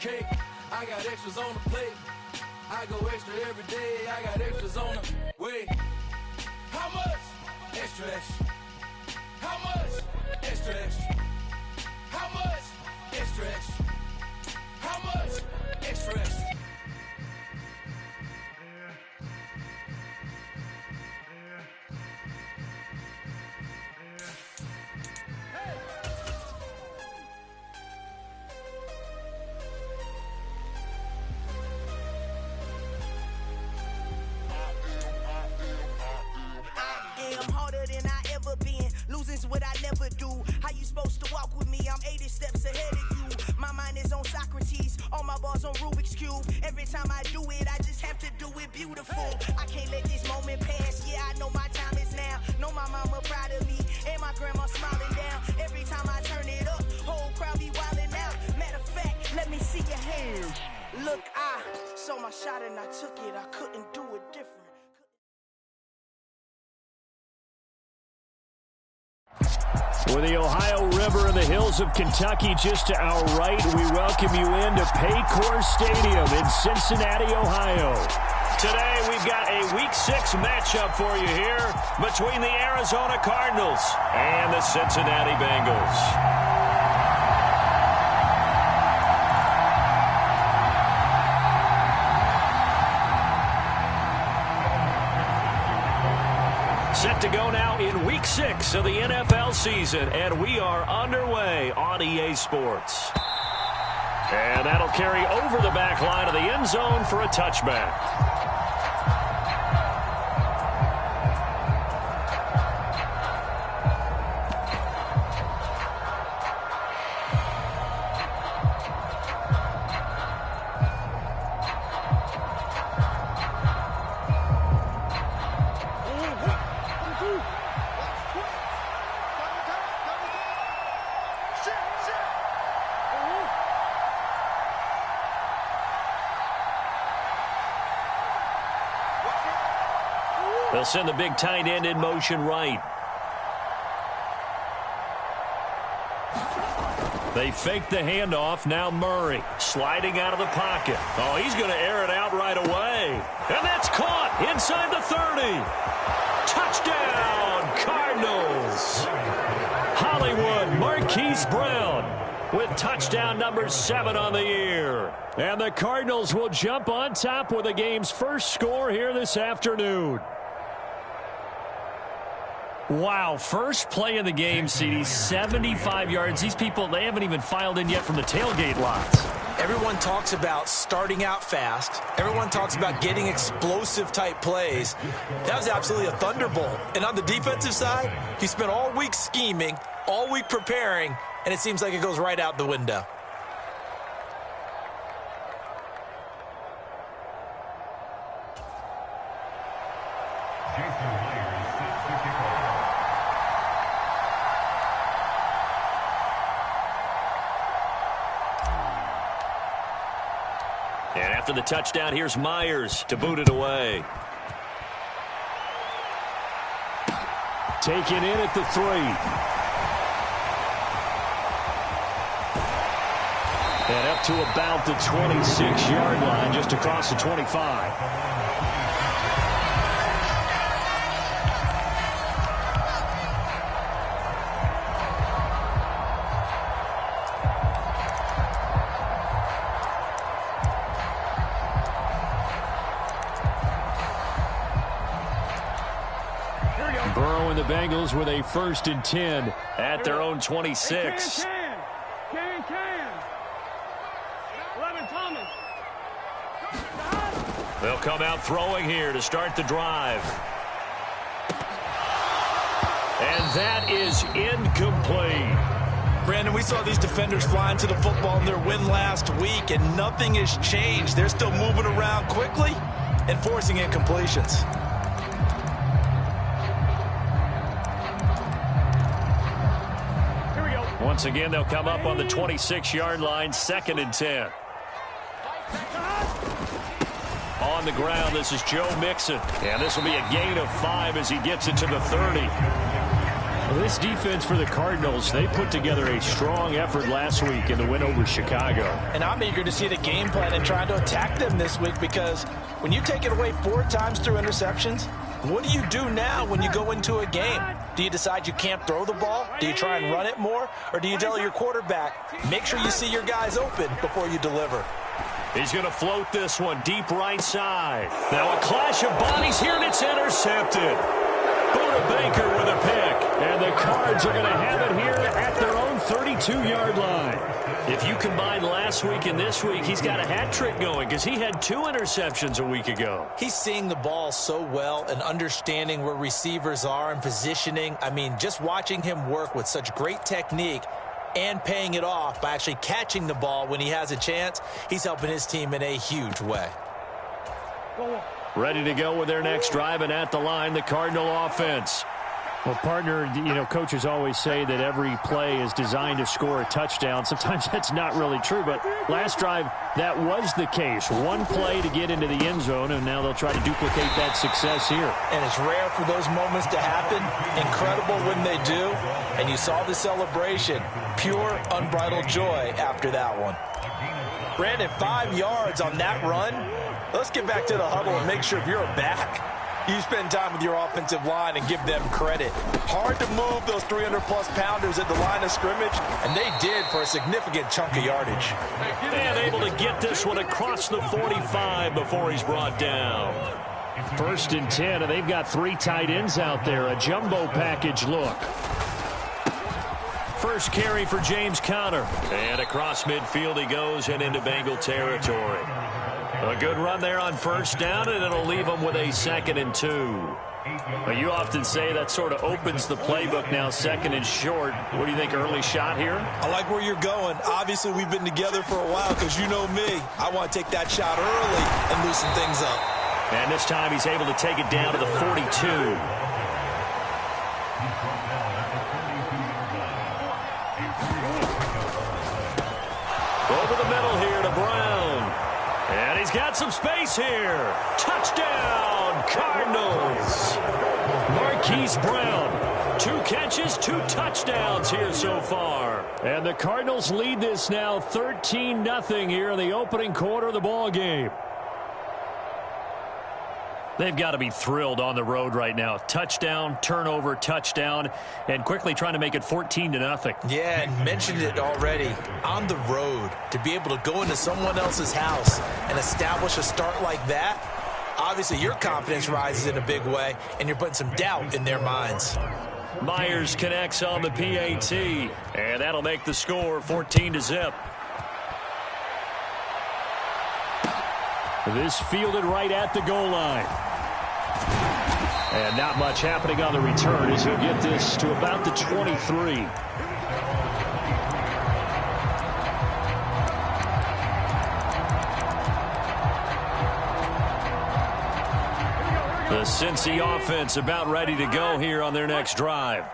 cake. I got extras on the plate. I go extra every day. I got extras on the way. How much? Extra, extra. How much? Extra, extra. How much? Extra, extra. How much? Extra, extra. Losing's what I never do. How you supposed to walk with me? I'm 80 steps ahead of you. My mind is on Socrates, all my bars on Rubik's Cube. Every time I do it, I just have to do it beautiful. I can't let this moment pass. Yeah, I know my time is now. Know my mama proud of me, and my grandma smiling down. Every time I turn it up, whole crowd be wildin' out. Matter of fact, let me see your hands. Look, I saw my shot and I took it. I couldn't do it different. With the Ohio River and the hills of Kentucky just to our right, we welcome you into Paycor Stadium in Cincinnati, Ohio. Today, we've got a Week 6 matchup for you here between the Arizona Cardinals and the Cincinnati Bengals. Set to go now in Week 6 of the NFL season, and we are underway on EA Sports. And that'll carry over the back line of the end zone for a touchback. They'll send the big tight end in motion right. They fake the handoff. Now Murray sliding out of the pocket. Oh, he's going to air it out right away. And that's caught inside the 30. Touchdown, Cardinals. Hollywood Marquise Brown with touchdown number 7 on the year. And the Cardinals will jump on top with the game's first score here this afternoon. Wow, first play of the game, CD, 75 yards. These people, they haven't even filed in yet from the tailgate lots. Everyone talks about starting out fast. Everyone talks about getting explosive-type plays. That was absolutely a thunderbolt. And on the defensive side, he spent all week scheming, all week preparing, and it seems like it goes right out the window. And after the touchdown, here's Myers to boot it away. Taken in at the 3. And up to about the 26-yard line, just across the 25. Burrow and the Bengals with a 1st and 10 at their own 26. Can. 11 Thomas. They'll come out throwing here to start the drive. And that is incomplete. Brandon, we saw these defenders flying to the football in their win last week, and nothing has changed. They're still moving around quickly and forcing incompletions. Once again, they'll come up on the 26-yard line, 2nd and 10. On the ground, this is Joe Mixon. And this will be a gain of 5 as he gets it to the 30. Well, this defense for the Cardinals, they put together a strong effort last week in the win over Chicago. And I'm eager to see the game plan and trying to attack them this week, because when you take it away 4 times through interceptions, what do you do now when you go into a game? Do you decide you can't throw the ball? Do you try and run it more? Or do you tell your quarterback, make sure you see your guys open before you deliver? He's going to float this one deep right side. Now a clash of bodies here, and it's intercepted. Buda Baker with a pick. And the Cards are going to have it here at their own 32-yard line. If you combine last week and this week, he's got a hat trick going because he had 2 interceptions a week ago. He's seeing the ball so well and understanding where receivers are and positioning. I mean, just watching him work with such great technique and paying it off by actually catching the ball when he has a chance, he's helping his team in a huge way. Ready to go with their next drive, and at the line, the Cardinal offense. Well, partner, you know, coaches always say that every play is designed to score a touchdown. Sometimes that's not really true, but last drive, that was the case. One play to get into the end zone, and now they'll try to duplicate that success here. And it's rare for those moments to happen. Incredible when they do. And you saw the celebration. Pure, unbridled joy after that one. Brandon, 5 yards on that run. Let's get back to the huddle and make sure if you're a back, you spend time with your offensive line and give them credit. Hard to move those 300-plus pounders at the line of scrimmage, and they did for a significant chunk of yardage. And able to get this one across the 45 before he's brought down. 1st and 10, and they've got 3 tight ends out there. A jumbo package look. First carry for James Conner. And across midfield he goes and into Bengal territory. A good run there on 1st down, and it'll leave them with a 2nd and 2. Well, you often say that sort of opens the playbook now, 2nd and short. What do you think, early shot here? I like where you're going. Obviously, we've been together for a while because you know me. I want to take that shot early and loosen things up. And this time he's able to take it down to the 42. Over the middle here to Brown. And he's got some space here. Touchdown, Cardinals. Marquise Brown. 2 catches, 2 touchdowns here so far. And the Cardinals lead this now 13-0 here in the opening quarter of the ball game. They've got to be thrilled on the road right now. Touchdown, turnover, touchdown, and quickly trying to make it 14-0. Yeah, and mentioned it already. On the road, to be able to go into someone else's house and establish a start like that, obviously your confidence rises in a big way, and you're putting some doubt in their minds. Myers connects on the PAT, and that'll make the score 14-0. This fielded right at the goal line. And not much happening on the return as he'll get this to about the 23. The Cincy offense about ready to go here on their next drive.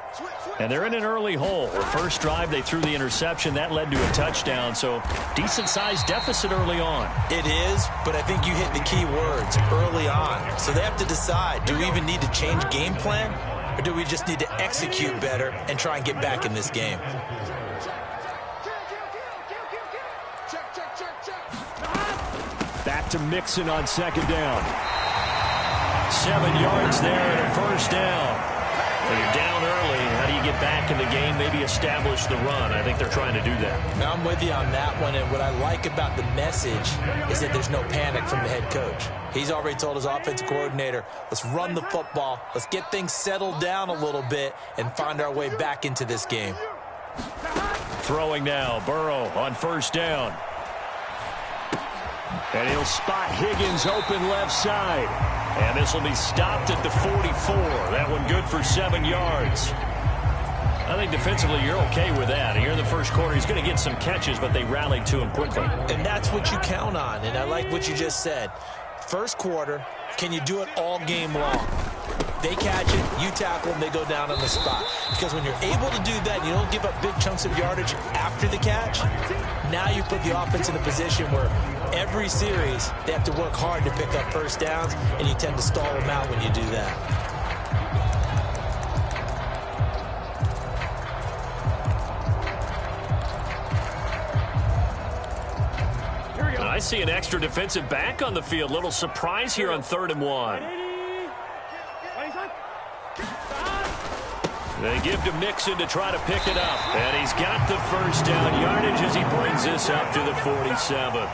And they're in an early hole. The first drive, they threw the interception. That led to a touchdown, so decent-sized deficit early on. It is, but I think you hit the key words, early on. So they have to decide, do we even need to change game plan, or do we just need to execute better and try and get back in this game? Back to Mixon on 2nd down. 7 yards there and a 1st down. When you're down early, how do you get back in the game, maybe establish the run? I think they're trying to do that. Now I'm with you on that one, and what I like about the message is that there's no panic from the head coach. He's already told his offensive coordinator, let's run the football, let's get things settled down a little bit and find our way back into this game. Throwing now, Burrow on 1st down. And he'll spot Higgins open left side. And this will be stopped at the 44. That one good for 7 yards. I think defensively you're okay with that. Here in the first quarter, he's going to get some catches, but they rallied to him quickly. And that's what you count on, and I like what you just said. First quarter, can you do it all game long? They catch it, you tackle them, they go down on the spot. Because when you're able to do that, you don't give up big chunks of yardage after the catch. Now you put the offense in a position where every series they have to work hard to pick up 1st downs, and you tend to stall them out when you do that. I see an extra defensive back on the field. Little surprise here on 3rd and 1. They give to Mixon to try to pick it up. And he's got the first down yardage as he brings this up to the 47.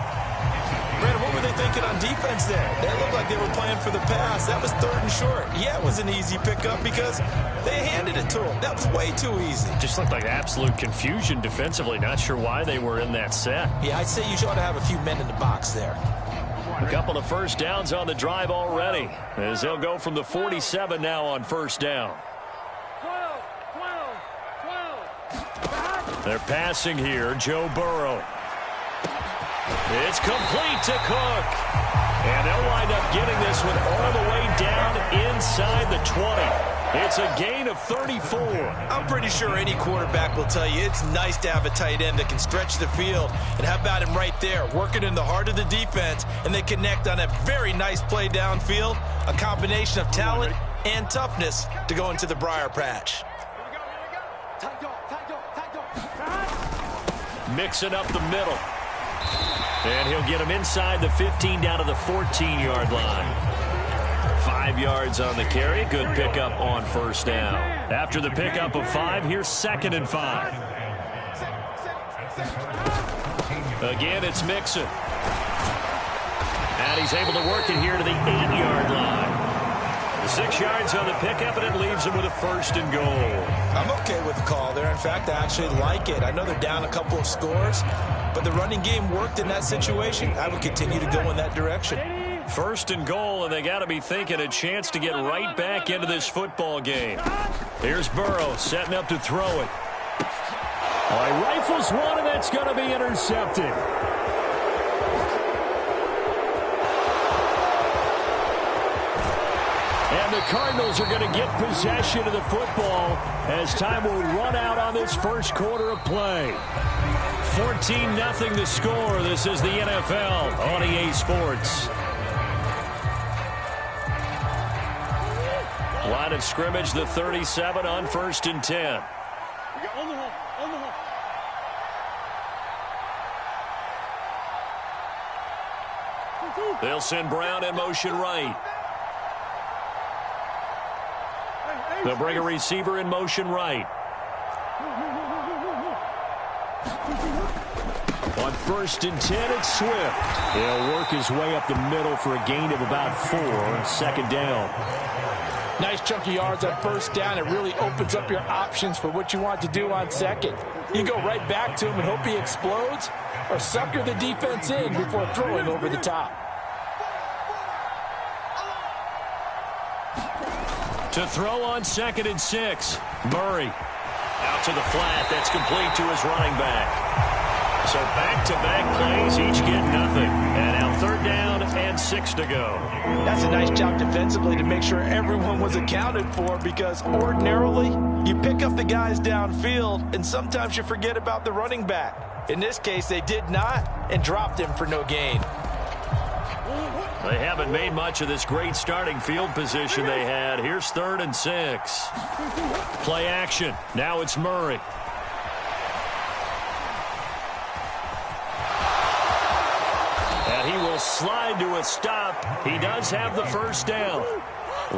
Brandon, what were they thinking on defense there? They looked like they were playing for the pass. That was 3rd and short. Yeah, it was an easy pickup because they handed it to him. That was way too easy. Just looked like absolute confusion defensively. Not sure why they were in that set. Yeah, I'd say you ought to have a few men in the box there. A couple of first downs on the drive already, as they'll go from the 47 now on first down. 12. They're passing here. Joe Burrow. It's complete to Cook. And they'll wind up getting this one all the way down inside the 20. It's a gain of 34. I'm pretty sure any quarterback will tell you it's nice to have a tight end that can stretch the field. And how about him right there, working in the heart of the defense, and they connect on a very nice play downfield, a combination of talent and toughness to go into the briar patch. Mixing up the middle. And he'll get him inside the 15 down to the 14-yard line. 5 yards on the carry. Good pickup on first down. After the pickup of 5, here's 2nd and 5. Again, it's Mixon. And he's able to work it here to the 8-yard line. 6 yards on the pickup, and it leaves him with a 1st and goal. I'm okay with the call there. In fact, I actually like it. I know they're down a couple of scores, but the running game worked in that situation. I would continue to go in that direction. 1st and goal, and they got to be thinking a chance to get right back into this football game. Here's Burrow setting up to throw it. He rifles one, and that's going to be intercepted. And the Cardinals are going to get possession of the football as time will run out on this first quarter of play. 14-0 the score. This is the NFL on EA Sports. Line of scrimmage, the 37 on 1st and 10. They'll send Brown in motion right. They'll bring a receiver in motion right. On 1st and 10, it's Swift. He'll work his way up the middle for a gain of about 4. 2nd down. Nice chunk of yards on 1st down. It really opens up your options for what you want to do on 2nd. You go right back to him and hope he explodes, or sucker the defense in before throwing over the top. To throw on 2nd and 6. Murray out to the flat. That's complete to his running back. So back-to-back plays, each get nothing. And now 3rd down and 6 to go. That's a nice job defensively to make sure everyone was accounted for, because ordinarily you pick up the guys downfield and sometimes you forget about the running back. In this case, they did not and dropped him for no gain. They haven't made much of this great starting field position they had. Here's 3rd and 6. Play action. Now it's Murray. And he will slide to a stop. He does have the 1st down.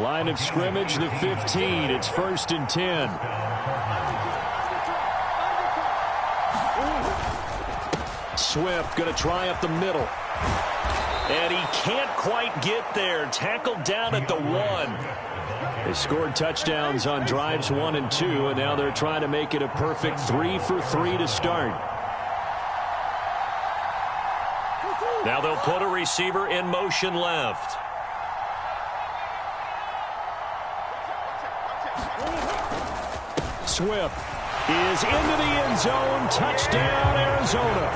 Line of scrimmage, the 15. It's 1st and 10. Swift going to try up the middle. And he can't quite get there. Tackled down at the 1. They scored touchdowns on drives 1 and 2, and now they're trying to make it a perfect 3 for 3 to start. Now they'll put a receiver in motion left. Swift is into the end zone. Touchdown, Arizona.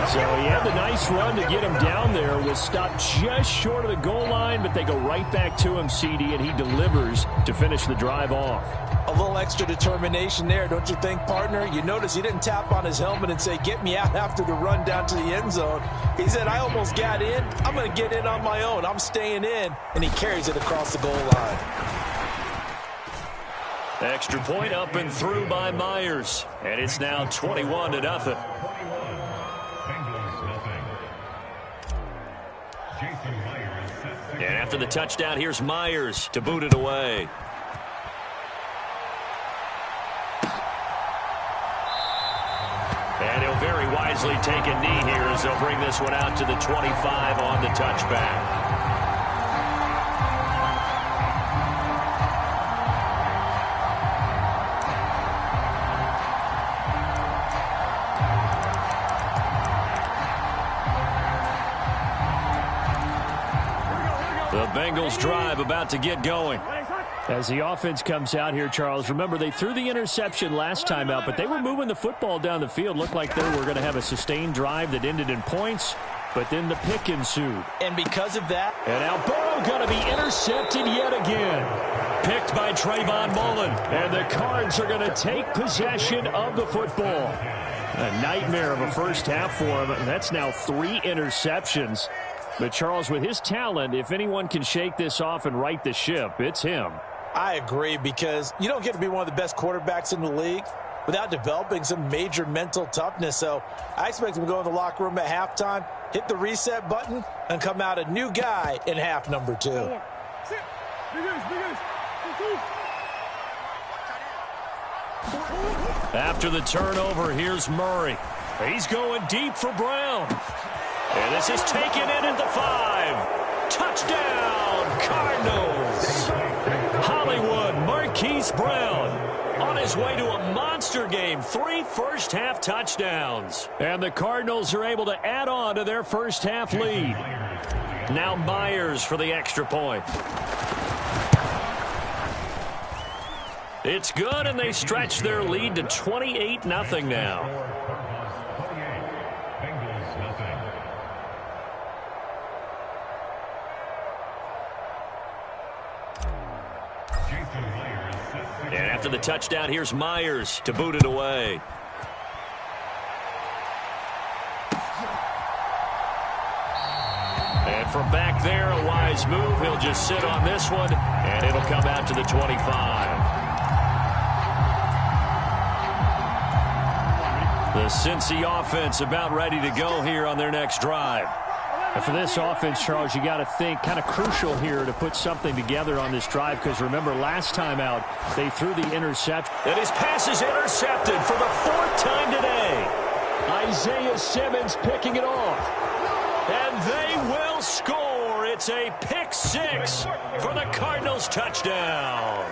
So he had the nice run to get him down there. Was stopped just short of the goal line, but they go right back to him, CD, and he delivers to finish the drive off. A little extra determination there, don't you think, partner? You notice he didn't tap on his helmet and say, get me out after the run down to the end zone. He said, I almost got in. I'm going to get in on my own. I'm staying in. And he carries it across the goal line. Extra point up and through by Myers. And it's now 21-0. And after the touchdown, here's Myers to boot it away. And he'll very wisely take a knee here as they'll bring this one out to the 25 on the touchback. The Bengals drive about to get going. As the offense comes out here, Charles, remember they threw the interception last time out, but they were moving the football down the field. Looked like they were going to have a sustained drive that ended in points, but then the pick ensued. And because of that... And now Burrow going to be intercepted yet again. Picked by Trayvon Mullen. And the Cards are going to take possession of the football. A nightmare of a first half for him. That's now 3 interceptions. But, Charles, with his talent, if anyone can shake this off and right the ship, it's him. I agree, because you don't get to be one of the best quarterbacks in the league without developing some major mental toughness. So I expect him to go in the locker room at halftime, hit the reset button, and come out a new guy in half number 2. After the turnover, here's Murray. He's going deep for Brown. And this is taken in at the 5. Touchdown, Cardinals. Hollywood Marquise Brown on his way to a monster game. 3 first-half touchdowns. And the Cardinals are able to add on to their first-half lead. Now Myers for the extra point. It's good, and they stretch their lead to 28-0 now. And after the touchdown, here's Myers to boot it away. And from back there, a wise move. He'll just sit on this one, and it'll come out to the 25. The Cincy offense about ready to go here on their next drive. And for this offense, Charles, you got to think kind of crucial here to put something together on this drive, because remember last time out they threw the interception. And his pass is intercepted for the 4th time today. Isaiah Simmons picking it off. And they will score. It's a pick 6 for the Cardinals touchdown.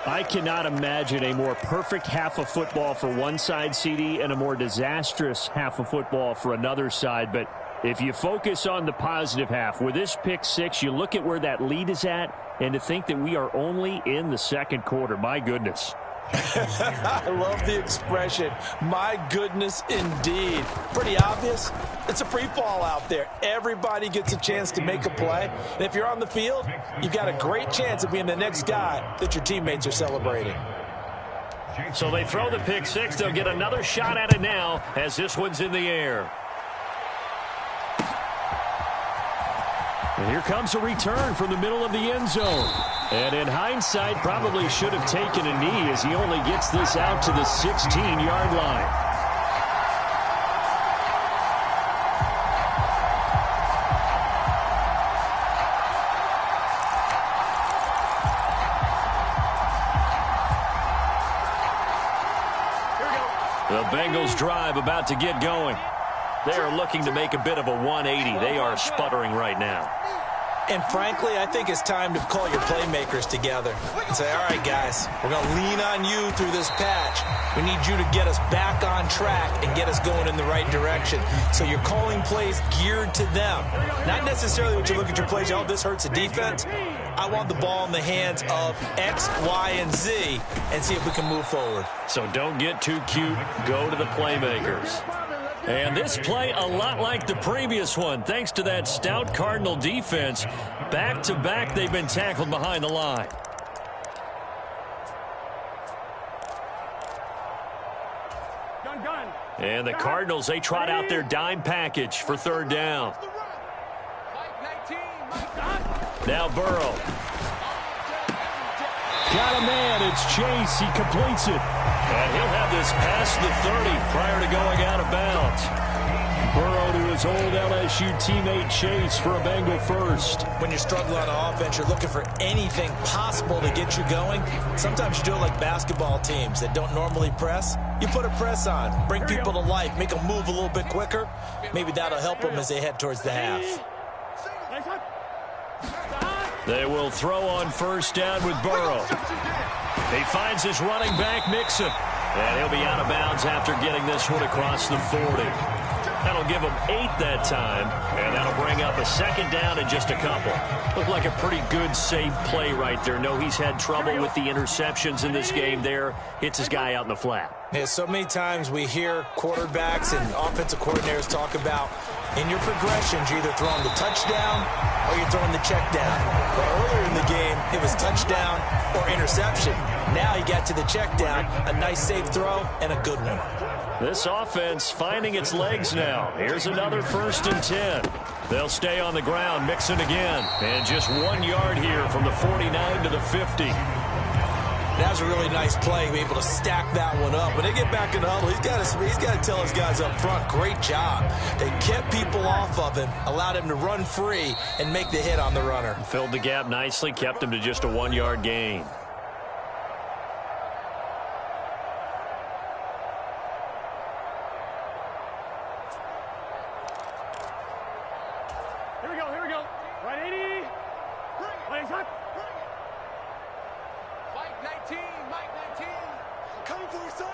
I cannot imagine a more perfect half of football for one side, CD, and a more disastrous half of football for another side. But if you focus on the positive half, with this pick 6, you look at where that lead is at, and to think that we are only in the second quarter, my goodness. I love the expression, my goodness indeed. Pretty obvious. It's a free fall out there. Everybody gets a chance to make a play. And if you're on the field, you've got a great chance of being the next guy that your teammates are celebrating. So they throw the pick 6. They'll get another shot at it now as this one's in the air. And here comes a return from the middle of the end zone. And in hindsight, probably should have taken a knee as he only gets this out to the 16-yard line. The Bengals drive about to get going. They are looking to make a bit of a 180. They are sputtering right now. And frankly, I think it's time to call your playmakers together and say, all right, guys, we're going to lean on you through this patch. We need you to get us back on track and get us going in the right direction. So you're calling plays geared to them. Not necessarily what you look at your plays, oh, this hurts the defense. I want the ball in the hands of X, Y, and Z and see if we can move forward. So don't get too cute. Go to the playmakers. And this play a lot like the previous one, thanks to that stout Cardinal defense. Back-to-back, they've been tackled behind the line. And the Cardinals, they trot out their dime package for 3rd down. Now Burrow. Got a man, it's Chase, he completes it. And he'll have this past the 30 prior to going out of bounds. Burrow to his his old LSU teammate Chase for a Bengal first. When you're struggling on offense, you're looking for anything possible to get you going. Sometimes you do it like basketball teams that don't normally press. You put a press on, bring people to life, make them move a little bit quicker. Maybe that'll help them as they head towards the half. They will throw on first down with Burrow. He finds his running back, Mixon. And he'll be out of bounds after getting this one across the 40. That'll give him 8 that time, and that'll bring up a second down in just a couple. Looked like a pretty good, safe play right there. No, he's had trouble with the interceptions in this game there. Hits his guy out in the flat. Yeah, so many times we hear quarterbacks and offensive coordinators talk about in your progressions, you're either throwing the touchdown or you're throwing the check down. But earlier in the game, it was touchdown or interception. Now he got to the check down, a nice safe throw, and a good one. This offense finding its legs now. Here's another 1st and 10. They'll stay on the ground, Mixon again. And just 1 yard here from the 49 to the 50. That was a really nice play, be able to stack that one up. When they get back in the huddle, he's got to tell his guys up front, great job. They kept people off of him, allowed him to run free and make the hit on the runner. Filled the gap nicely, kept him to just a 1 yard gain. Here we go. Right 80. Right hot. Mike 19. I'm coming for you, son.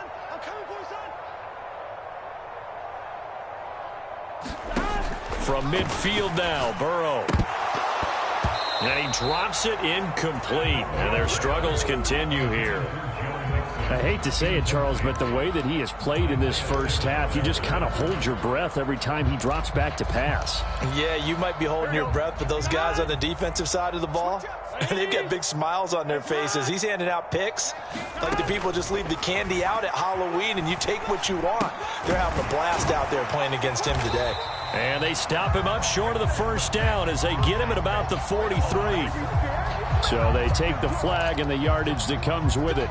From midfield now, Burrow. And he drops it incomplete. And their struggles continue here. I hate to say it, Charles, but the way that he has played in this first half, you just kind of hold your breath every time he drops back to pass. Yeah, you might be holding your breath, but those guys on the defensive side of the ball, they've got big smiles on their faces. He's handing out picks like the people just leave the candy out at Halloween and you take what you want. They're having a blast out there playing against him today. And they stop him up short of the first down as they get him at about the 43. So they take the flag and the yardage that comes with it.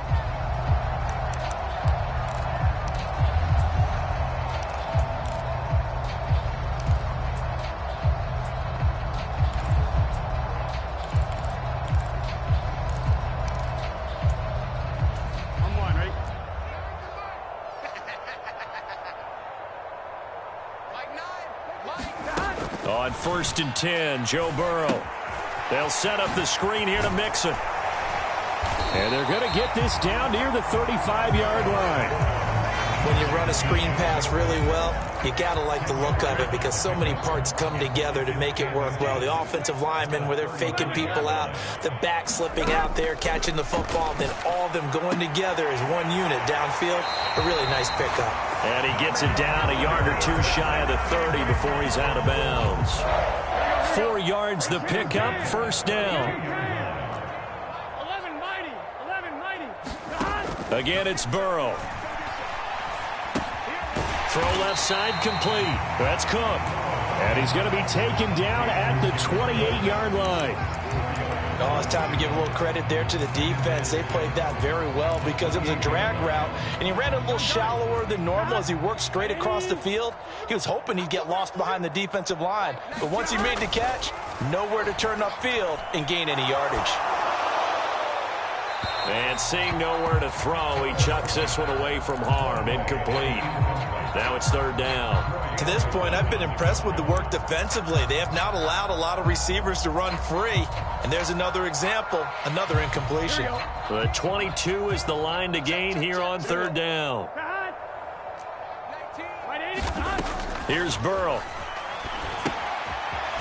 On 1st and 10, Joe Burrow. They'll set up the screen here to Mixon. And they're going to get this down near the 35-yard line. When you run a screen pass really well, you got to like the look of it because so many parts come together to make it work well. The offensive linemen, where they're faking people out, the back slipping out there, catching the football, then all of them going together as one unit downfield. A really nice pickup. And he gets it down a yard or two shy of the 30 before he's out of bounds. 4 yards the pickup, 1st down. 11 mighty. Again, it's Burrow. Throw left side complete. That's Cook. And he's going to be taken down at the 28-yard line. Oh, it's time to give a little credit there to the defense. They played that very well because it was a drag route, and he ran a little shallower than normal as he worked straight across the field. He was hoping he'd get lost behind the defensive line, but once he made the catch, nowhere to turn upfield and gain any yardage. And seeing nowhere to throw, he chucks this one away from harm. Incomplete. Now it's 3rd down. To this point, I've been impressed with the work defensively. They have not allowed a lot of receivers to run free. And there's another example, another incompletion. The 22 is the line to gain here on 3rd down. Here's Burrow.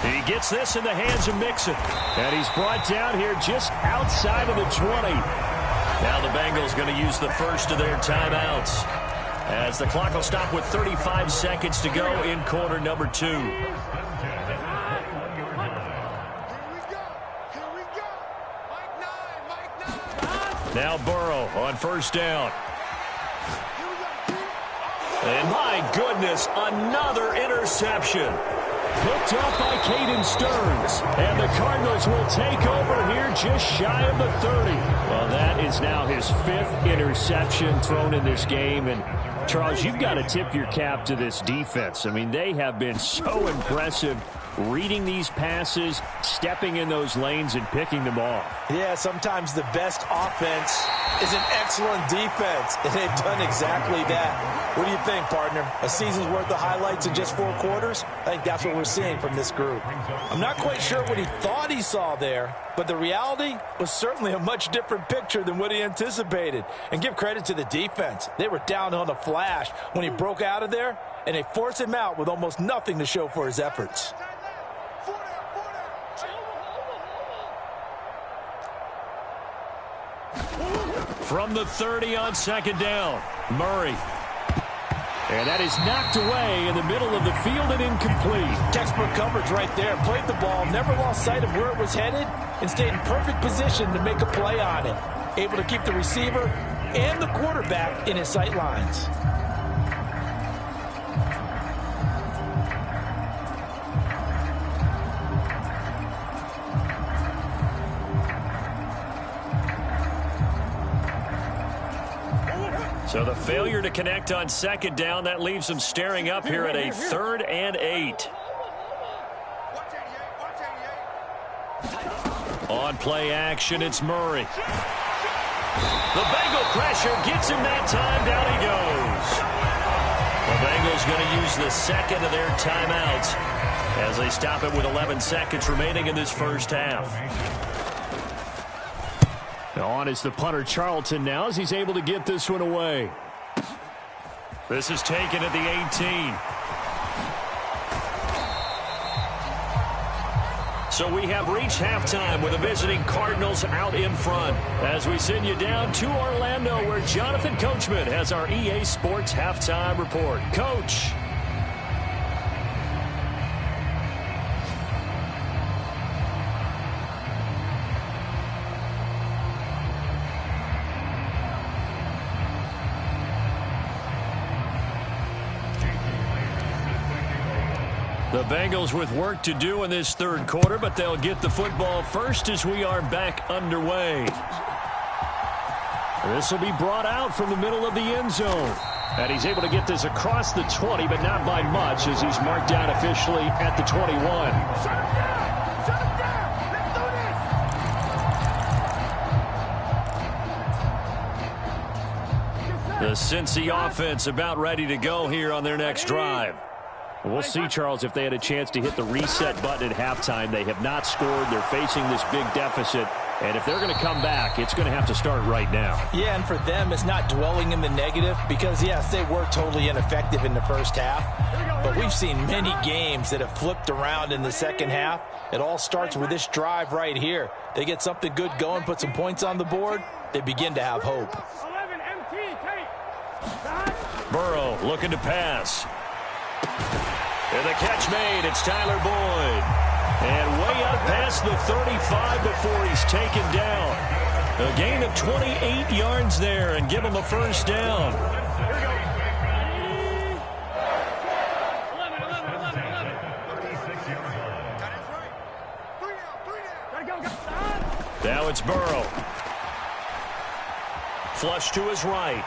He gets this in the hands of Mixon. And he's brought down here just outside of the 20. Now the Bengals going to use the first of their timeouts, as the clock will stop with 35 seconds to go in quarter number 2. Now Burrow on 1st down. And my goodness, another interception. Picked up by Caden Stearns. And the Cardinals will take over here just shy of the 30. Well, that is now his 5th interception thrown in this game. And Charles, you've got to tip your cap to this defense. I mean, they have been so impressive reading these passes, stepping in those lanes, and picking them off. Yeah, sometimes the best offense is an excellent defense, and they've done exactly that. What do you think, partner? A season's worth of highlights in just 4 quarters? I think that's what we're seeing from this group. I'm not quite sure what he thought he saw there, but the reality was certainly a much different picture than what he anticipated. And give credit to the defense. They were down on the flash when he broke out of there, and they forced him out with almost nothing to show for his efforts. From the 30 on 2nd down, Murray. And that is knocked away in the middle of the field and incomplete. Textbook coverage right there. Played the ball, never lost sight of where it was headed, and stayed in perfect position to make a play on it. Able to keep the receiver and the quarterback in his sight lines. So the failure to connect on 2nd down, that leaves them staring up here at a 3rd and 8. On play action, it's Murray. The Bengal pressure gets him that time. Down he goes. The Bengals going to use the second of their timeouts as they stop it with 11 seconds remaining in this first half. On is the punter, Charlton, now, as he's able to get this one away. This is taken at the 18. So we have reached halftime with the visiting Cardinals out in front. As we send you down to Orlando, where Jonathan Coachman has our EA Sports halftime report. Coach. The Bengals with work to do in this 3rd quarter, but they'll get the football first as we are back underway. This will be brought out from the middle of the end zone. And he's able to get this across the 20, but not by much, as he's marked down officially at the 21. The Cincy offense about ready to go here on their next drive. We'll see, Charles, if they had a chance to hit the reset button at halftime. They have not scored. They're facing this big deficit. And if they're going to come back, it's going to have to start right now. Yeah, and for them, it's not dwelling in the negative because, yes, they were totally ineffective in the first half. But we've seen many games that have flipped around in the second half. It all starts with this drive right here. They get something good going, put some points on the board, they begin to have hope. Burrow looking to pass. And the catch made. It's Tyler Boyd. And way up past the 35 before he's taken down. A gain of 28 yards there and give him a first down. Now it's Burrow. Flush to his right.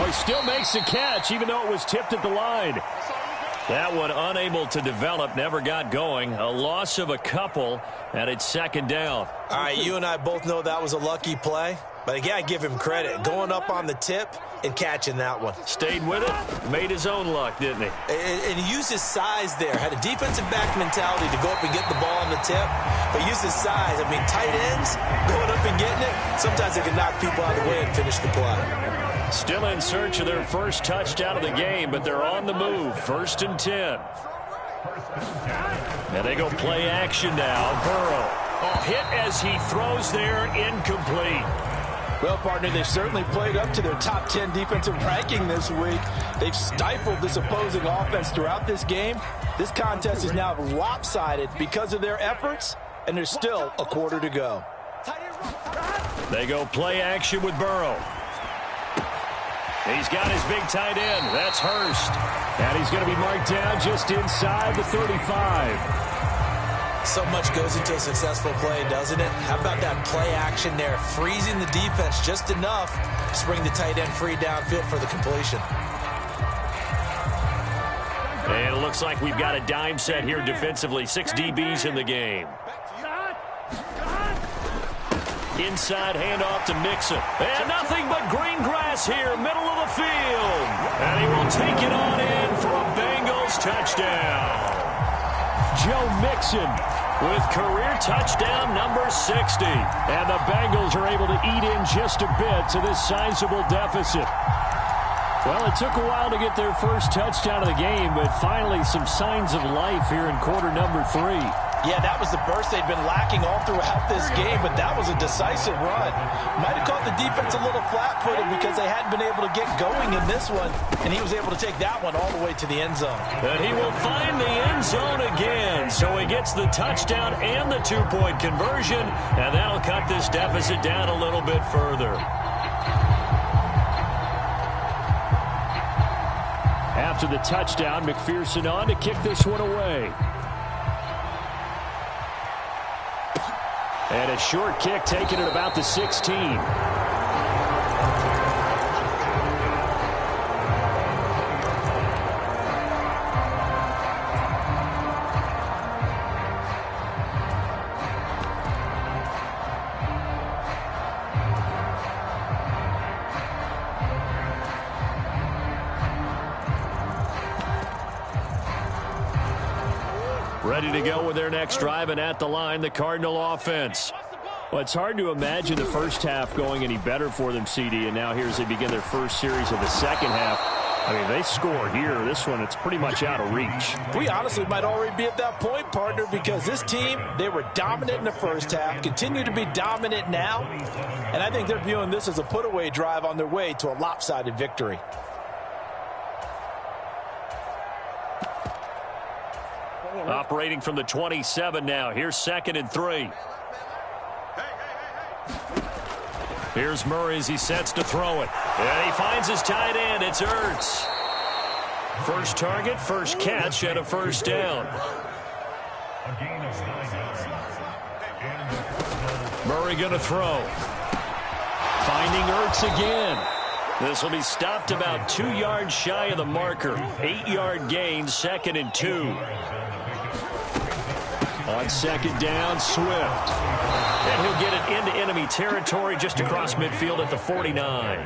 Oh, he still makes the catch, even though it was tipped at the line. That one unable to develop, never got going. A loss of a couple, and it's 2nd down. All right, you and I both know that was a lucky play. But again, I give him credit. Going up on the tip and catching that one. Stayed with it, made his own luck, didn't he? And he used his size there. Had a defensive back mentality to go up and get the ball on the tip. But used his size. I mean, tight ends, going up and getting it, sometimes they can knock people out of the way and finish the play. Still in search of their first touchdown of the game, but they're on the move. 1st and 10. And they go play action now. Burrow. Oh, hit as he throws there, incomplete. Well, partner, they've certainly played up to their top 10 defensive ranking this week. They've stifled this opposing offense throughout this game. This contest is now lopsided because of their efforts, and there's still a quarter to go. They go play action with Burrow. He's got his big tight end. That's Hurst. And he's going to be marked down just inside the 35. So much goes into a successful play, doesn't it? How about that play action there, freezing the defense just enough to bring the tight end free downfield for the completion. And it looks like we've got a dime set here defensively. 6 DBs in the game. Inside handoff to Mixon. And nothing but green grass here, middle of the field. And he will take it on in for a Bengals touchdown. Joe Mixon with career touchdown number 60. And the Bengals are able to eat in just a bit to this sizable deficit. Well, it took a while to get their first touchdown of the game, but finally some signs of life here in quarter number 3. Yeah, that was the burst they'd been lacking all throughout this game, but that was a decisive run. Might have caught the defense a little flat-footed because they hadn't been able to get going in this one, and he was able to take that one all the way to the end zone. And he will find the end zone again, so he gets the touchdown and the 2-point conversion, and that'll cut this deficit down a little bit further. After the touchdown, McPherson on to kick this one away. And a short kick taken at about the 16. Ready to go with their next drive, and at the line, the Cardinal offense. Well, it's hard to imagine the first half going any better for them, CD, and now here as they begin their first series of the second half. I mean, they score here. This one, it's pretty much out of reach. We honestly might already be at that point, partner, because this team, they were dominant in the first half, continue to be dominant now, and I think they're viewing this as a put-away drive on their way to a lopsided victory. Operating from the 27 now. Here's 2nd and 3. Here's Murray as he sets to throw it. And he finds his tight end. It's Ertz. First target, first catch, and a first down. Murray going to throw. Finding Ertz again. This will be stopped about 2 yards shy of the marker. 8-yard gain, 2nd and 2. On 2nd down, Swift. And he'll get it into enemy territory just across midfield at the 49.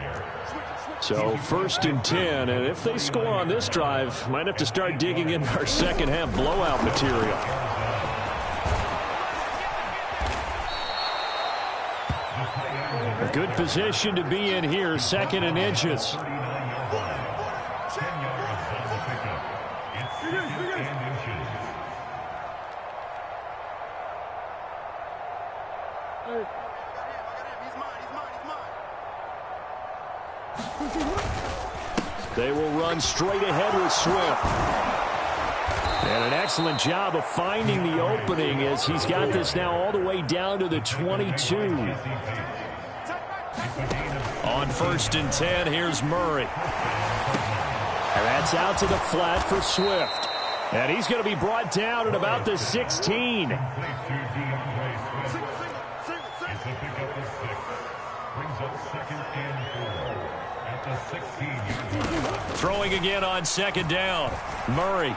So 1st and 10, and if they score on this drive, might have to start digging into our second half blowout material. A good position to be in here, 2nd and inches. They will run straight ahead with Swift. And an excellent job of finding the opening as he's got this now all the way down to the 22. On 1st and 10, here's Murray. And that's out to the flat for Swift. And he's going to be brought down at about the 16. Throwing again on 2nd down. Murray.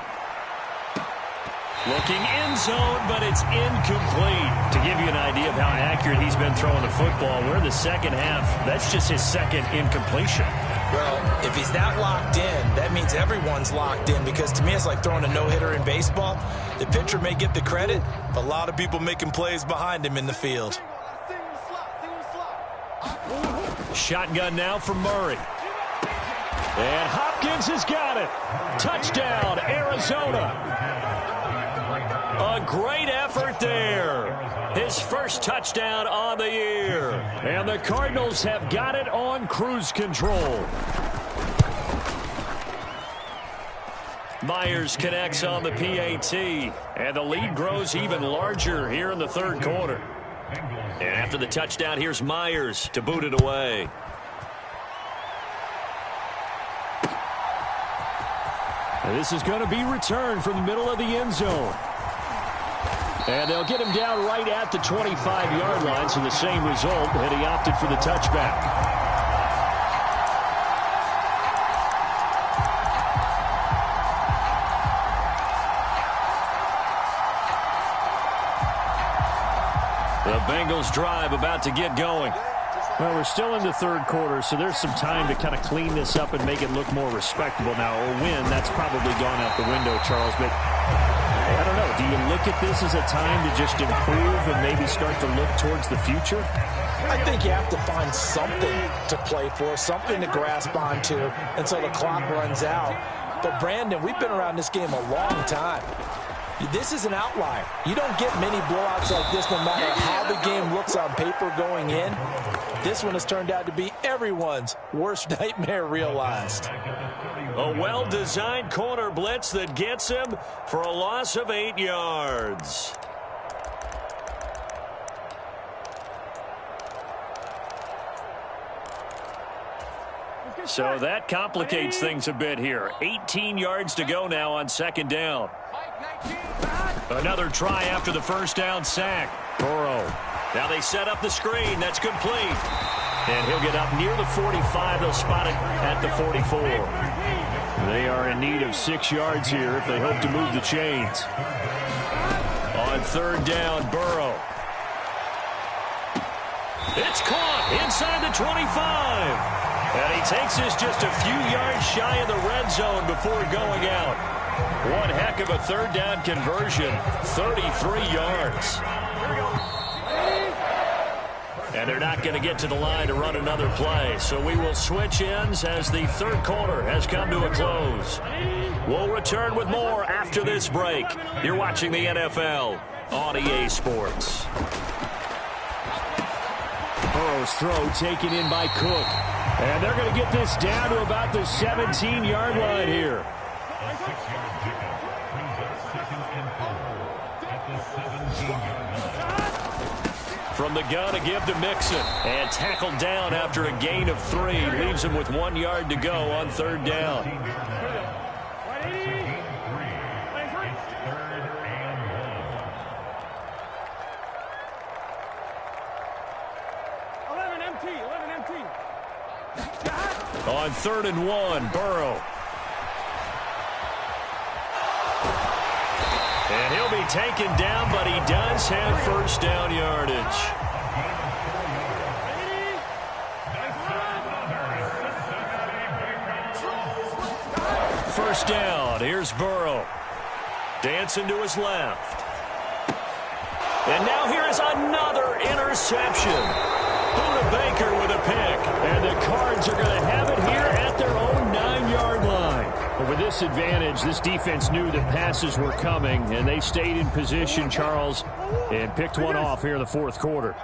Looking end zone, but it's incomplete. To give you an idea of how accurate he's been throwing the football, we're in the second half. That's just his 2nd incompletion. Well, if he's that locked in, that means everyone's locked in, because to me it's like throwing a no-hitter in baseball. The pitcher may get the credit, but a lot of people making plays behind him in the field. Shotgun now for Murray. And Hopkins has got it. Touchdown, Arizona. A great effort there. His first touchdown on the year. And the Cardinals have got it on cruise control. Myers connects on the PAT. And the lead grows even larger here in the 3rd quarter. And after the touchdown, here's Myers to boot it away. And this is going to be returned from the middle of the end zone. And they'll get him down right at the 25-yard line, so the same result, and he opted for the touchback. The Bengals drive about to get going. Well, we're still in the third quarter, so there's some time to kind of clean this up and make it look more respectable. Now, a win, that's probably gone out the window, Charles, but I don't know. Do you look at this as a time to just improve and maybe start to look towards the future? I think you have to find something to play for, something to grasp onto until the clock runs out. But, Brandon, we've been around this game a long time. This is an outlier. You don't get many blowouts like this no matter how the game looks on paper going in. This one has turned out to be everyone's worst nightmare realized. A well-designed corner blitz that gets him for a loss of 8 yards. So that complicates things a bit here. 18 yards to go now on second down. Another try after the first down sack. Burrow. Now they set up the screen. That's complete. And he'll get up near the 45. They'll spot it at the 44. They are in need of 6 yards here if they hope to move the chains. On third down, Burrow. It's caught inside the 25. And he takes this just a few yards shy of the red zone before going out. One heck of a third down conversion, 33 yards. And they're not going to get to the line to run another play. So we will switch ends as the third quarter has come to a close. We'll return with more after this break. You're watching the NFL on EA Sports. Burrow's throw taken in by Cook. And they're going to get this down to about the 17-yard line here. From the gun to give to Mixon. And tackled down after a gain of 3. Leaves him with 1 yard to go on third down. On 3rd and 1, Burrow. And he'll be taken down, but he does have first down yardage. First down, here's Burrow. Dancing to his left. And now here is another interception. Buda Baker with a pick. And the Cards are going to have it here at their own 9-yard line. But with this advantage, this defense knew that passes were coming, and they stayed in position, Charles, and picked one off here in the fourth quarter.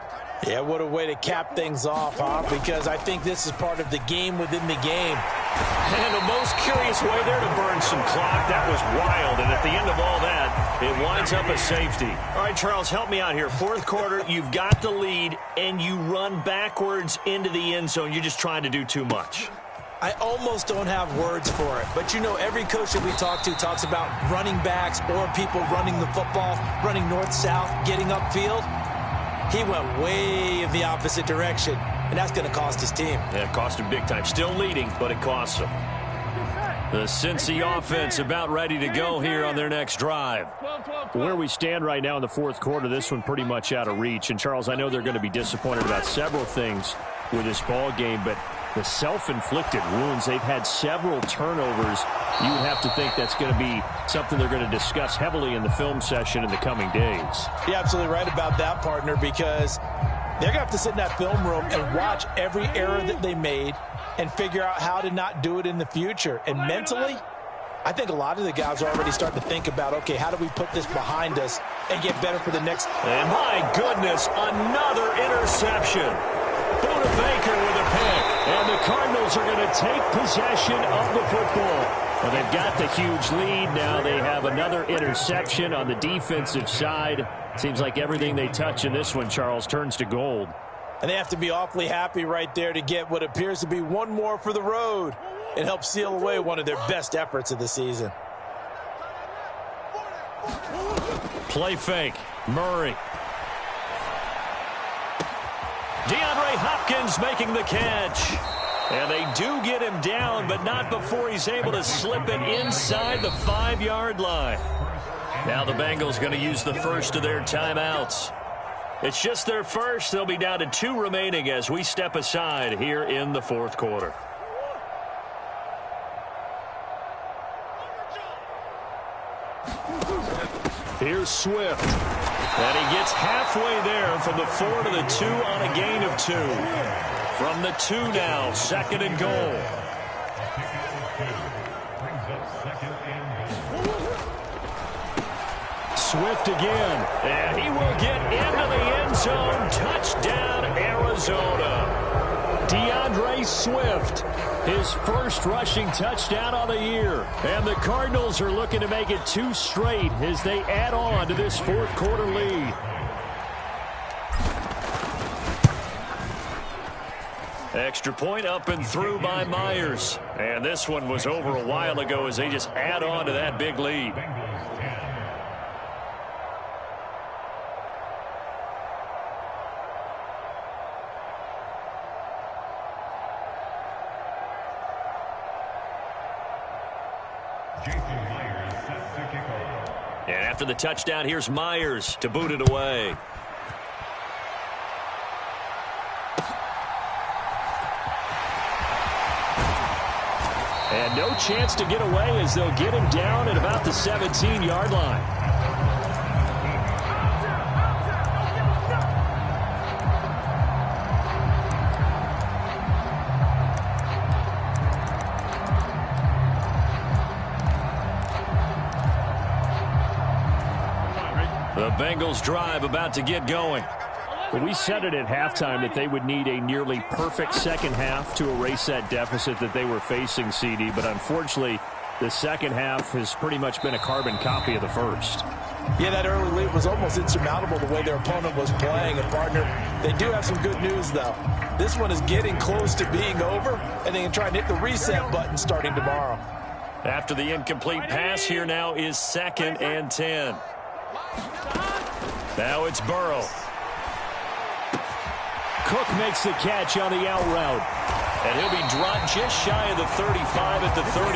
Yeah, what a way to cap things off, huh? Because I think this is part of the game within the game. And the most curious way there to burn some clock. That was wild. And at the end of all that, it winds up a safety. All right, Charles, help me out here. Fourth quarter, you've got the lead, and you run backwards into the end zone. You're just trying to do too much. I almost don't have words for it. But, you know, every coach that we talk to talks about running backs or people running the football, running north-south, getting upfield. He went way in the opposite direction, and that's going to cost his team. Yeah, it cost him big time. Still leading, but it costs him. The Cincy offense about ready to go here on their next drive. Where we stand right now in the fourth quarter, this one pretty much out of reach. And, Charles, I know they're going to be disappointed about several things with this ball game, but the self-inflicted wounds, they've had several turnovers. You would have to think that's going to be something they're going to discuss heavily in the film session in the coming days. You're absolutely right about that, partner, because they're going to have to sit in that film room and watch every error that they made and figure out how to not do it in the future. And mentally, I think a lot of the guys are already starting to think about, okay, how do we put this behind us and get better for the next? And my goodness, another interception. Buda Baker with a pick. And the Cardinals are going to take possession of the football. Well, they've got the huge lead. Now they have another interception on the defensive side. Seems like everything they touch in this one, Charles, turns to gold. And they have to be awfully happy right there to get what appears to be one more for the road. It helps seal away one of their best efforts of the season. Play fake. Murray. DeAndre Hopkins making the catch. And they do get him down, but not before he's able to slip it inside the 5-yard line. Now the Bengals going to use the first of their timeouts. It's just their first. They'll be down to 2 remaining as we step aside here in the fourth quarter. Here's Swift. And he gets halfway there from the 4 to the 2 on a gain of 2. From the 2 now, 2nd and goal. Swift again. And he will get into the end zone. Touchdown, Arizona. DeAndre Swift, his first rushing touchdown of the year. And the Cardinals are looking to make it 2 straight as they add on to this fourth quarter lead. Extra point up and through by Myers. And this one was over a while ago as they just add on to that big lead. And after the touchdown, here's Myers to boot it away. And no chance to get away as they'll get him down at about the 17-yard line. The Bengals drive about to get going. Well, we said it at halftime that they would need a nearly perfect second half to erase that deficit that they were facing, CD. But unfortunately, the second half has pretty much been a carbon copy of the first. Yeah, that early lead was almost insurmountable the way their opponent was playing. And, partner, they do have some good news, though. This one is getting close to being over, and they can try and hit the reset button starting tomorrow. After the incomplete pass, here now is 2nd and 10. Now it's Burrow. Cook makes the catch on the out route. And he'll be dropped just shy of the 35 at the 34.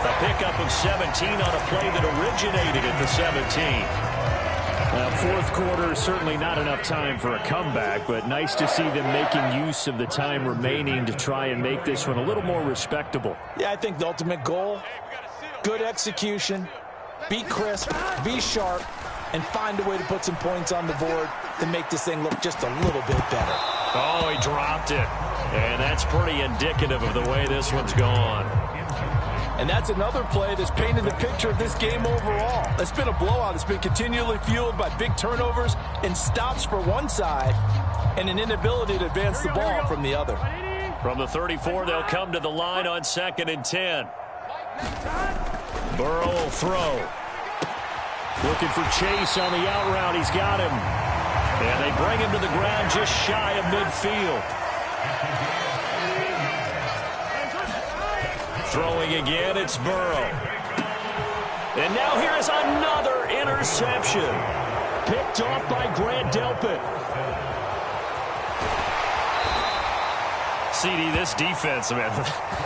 A pickup of 17 on a play that originated at the 17. Fourth quarter, certainly not enough time for a comeback, but nice to see them making use of the time remaining to try and make this one a little more respectable. Yeah, I think the ultimate goal, good execution, be crisp, be sharp, and find a way to put some points on the board to make this thing look just a little bit better. Oh, he dropped it. And that's pretty indicative of the way this one's gone. And that's another play that's painted the picture of this game overall. It's been a blowout. It's been continually fueled by big turnovers and stops for one side and an inability to advance the ball from the other. From the 34, they'll come to the line on 2nd and 10. Burrow will throw. Looking for Chase on the out route. He's got him. And they bring him to the ground just shy of midfield. Throwing again, it's Burrow. And now here is another interception. Picked off by Grant Delpit. CD, this defense, man,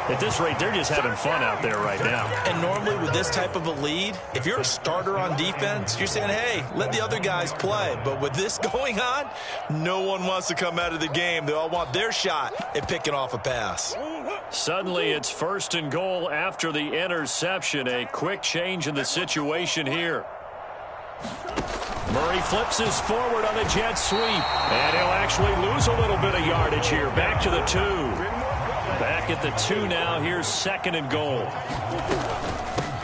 at this rate, they're just having fun out there right now. And normally with this type of a lead, if you're a starter on defense, you're saying, hey, let the other guys play. But with this going on, no one wants to come out of the game. They all want their shot at picking off a pass. Suddenly, it's 1st and goal after the interception. A quick change in the situation here. Murray flips his forward on the jet sweep. And he'll actually lose a little bit of yardage here. Back to the 2. Back at the 2 now. Here's 2nd and goal.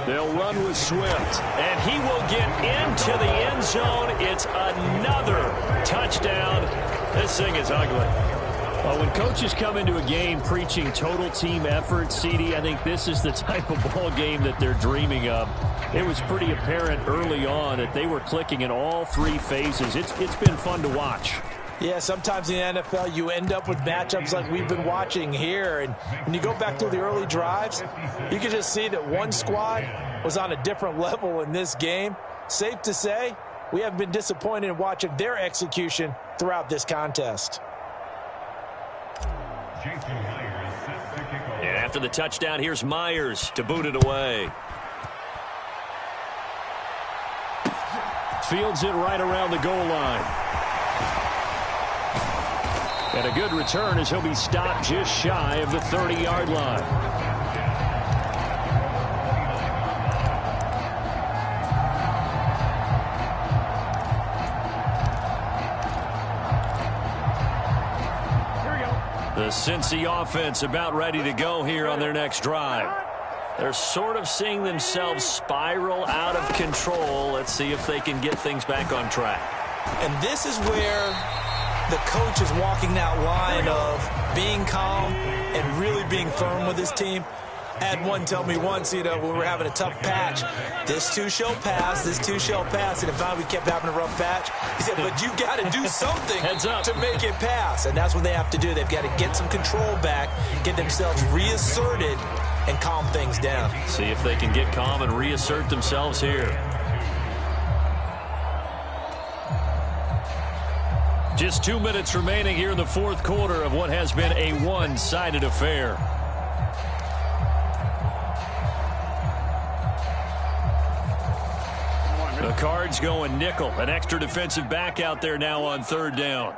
They'll run with Swift. And he will get into the end zone. It's another touchdown. This thing is ugly. Well, when coaches come into a game preaching total team effort, CD, I think this is the type of ball game that they're dreaming of. It was pretty apparent early on that they were clicking in all 3 phases. It's been fun to watch. Yeah, sometimes in the NFL you end up with matchups like we've been watching here. And when you go back through the early drives, you can just see that one squad was on a different level in this game. safe to say we have been disappointed in watching their execution throughout this contest. And after the touchdown, here's Myers to boot it away. Fields it right around the goal line. And a good return as he'll be stopped just shy of the 30-yard line. The Cincy offense about ready to go here on their next drive. They're sort of seeing themselves spiral out of control. Let's see if they can get things back on track. And this is where the coach is walking that line of being calm and really being firm with his team. I had one tell me once, when we were having a tough patch, this too shall pass, this too shall pass. And if finally we kept having a rough patch, he said, but you got to do something to make it pass. And that's what they have to do. They've got to get some control back, get themselves reasserted, and calm things down. See if they can get calm and reassert themselves here. Just 2 minutes remaining here in the fourth quarter of what has been a one-sided affair. The Cards going nickel. An extra defensive back out there now on third down.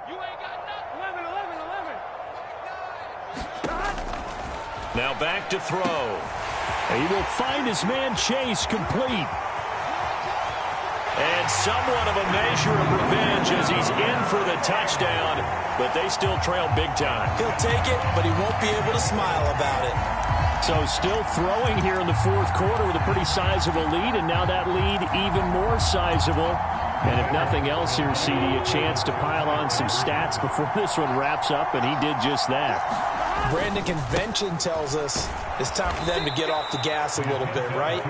Now back to throw. He will find his man Chase complete. And somewhat of a measure of revenge as he's in for the touchdown, but they still trail big time. He'll take it, but he won't be able to smile about it. So still throwing here in the fourth quarter with a pretty sizable lead, and now that lead even more sizable. And if nothing else here, CD, a chance to pile on some stats before this one wraps up, and he did just that. Brandon, convention tells us it's time for them to get off the gas a little bit, right?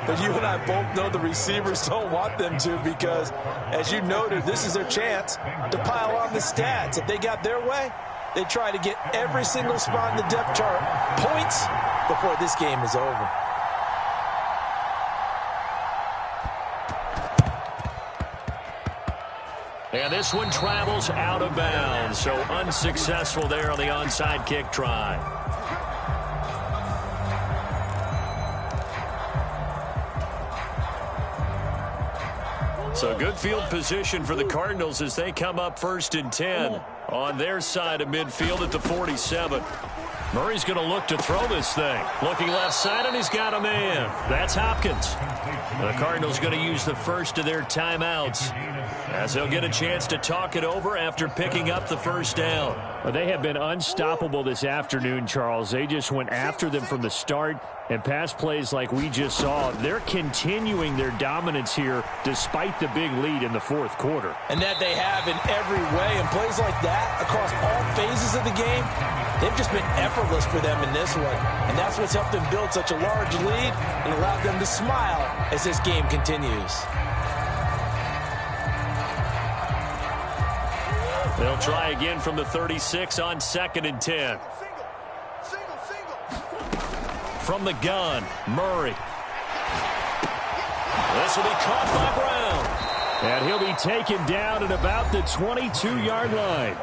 But you and I both know the receivers don't want them to because, as you noted, this is their chance to pile on the stats. If they got their way, they try to get every single spot in the depth chart points before this game is over. And this one travels out of bounds, so unsuccessful there on the onside kick try. So good field position for the Cardinals as they come up 1st and 10 on their side of midfield at the 47. Murray's going to look to throw this thing. Looking left side, and he's got a man. That's Hopkins. The Cardinals going to use the first of their timeouts as they'll get a chance to talk it over after picking up the first down. Well, they have been unstoppable this afternoon, Charles. They just went after them from the start, and pass plays like we just saw, they're continuing their dominance here despite the big lead in the fourth quarter. And that they have in every way, and plays like that across all phases of the game, they've just been effortless for them in this one. And that's what's helped them build such a large lead and allowed them to smile as this game continues. They'll try again from the 36 on 2nd and 10. From the gun, Murray. This will be caught by Brown. And he'll be taken down at about the 22-yard line.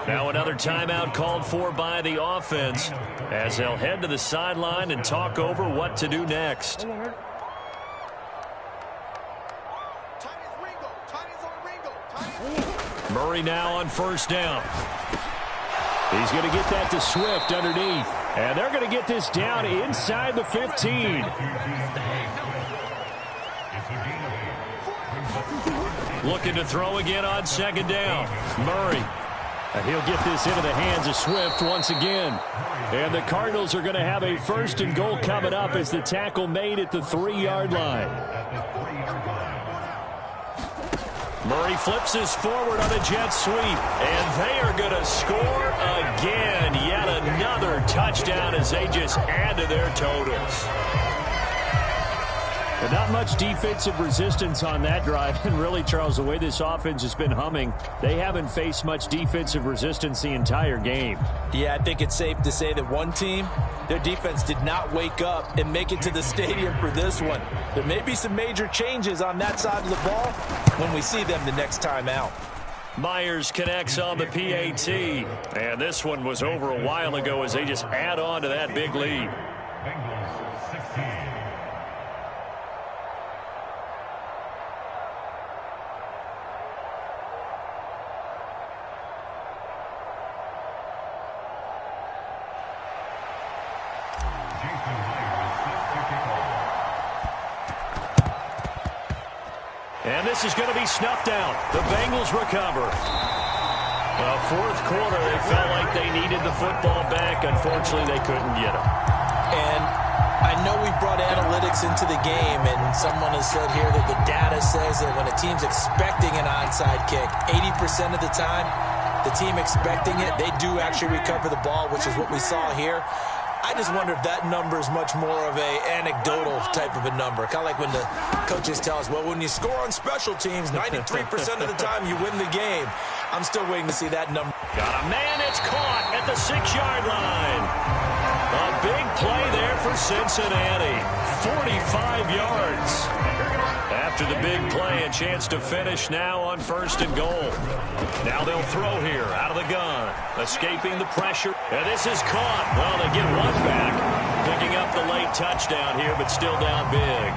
Now another timeout called for by the offense as they'll head to the sideline and talk over what to do next. Murray now on 1st down. He's going to get that to Swift underneath. And they're going to get this down inside the 15. Looking to throw again on 2nd down. Murray. And he'll get this into the hands of Swift once again. And the Cardinals are going to have a 1st and goal coming up as the tackle made at the 3-yard line. Murray flips this forward on a jet sweep, and they are going to score again. Yet another touchdown as they just add to their totals. But not much defensive resistance on that drive. And really, Charles, the way this offense has been humming, they haven't faced much defensive resistance the entire game. Yeah, I think it's safe to say that one team, their defense did not wake up and make it to the stadium for this one. There may be some major changes on that side of the ball when we see them the next time out. Myers connects on the PAT. And this one was over a while ago as they just add on to that big lead. Bengals 16. And this is going to be snuffed out. The Bengals recover. Well, fourth quarter, they felt like they needed the football back. Unfortunately, they couldn't get it. And I know we brought analytics into the game, and someone has said here that the data says that when a team's expecting an onside kick, 80% of the time, the team expecting it, they do actually recover the ball, which is what we saw here. I just wonder if that number is much more of a anecdotal type of a number. Kind of like when the coaches tell us, well, when you score on special teams, 93% of the time you win the game. I'm still waiting to see that number. Got a man, it's caught at the 6-yard line. A big play there for Cincinnati. 45 yards. After the big play, a chance to finish now on 1st and goal. Now they'll throw here out of the gun. Escaping the pressure. And this is caught. Well, they get one back. Picking up the late touchdown here, but still down big.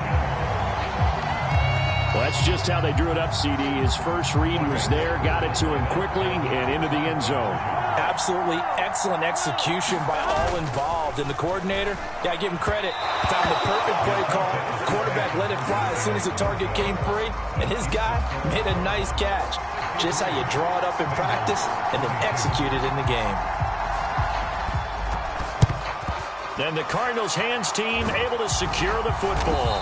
Well, that's just how they drew it up, CD. His first read was there, got it to him quickly, and into the end zone. Absolutely excellent execution by all involved. And the coordinator, yeah, I give him credit. Found the perfect play call. The quarterback let it fly as soon as the target came free. And his guy made a nice catch. Just how you draw it up in practice and then execute it in the game. Then the Cardinals' hands team able to secure the football.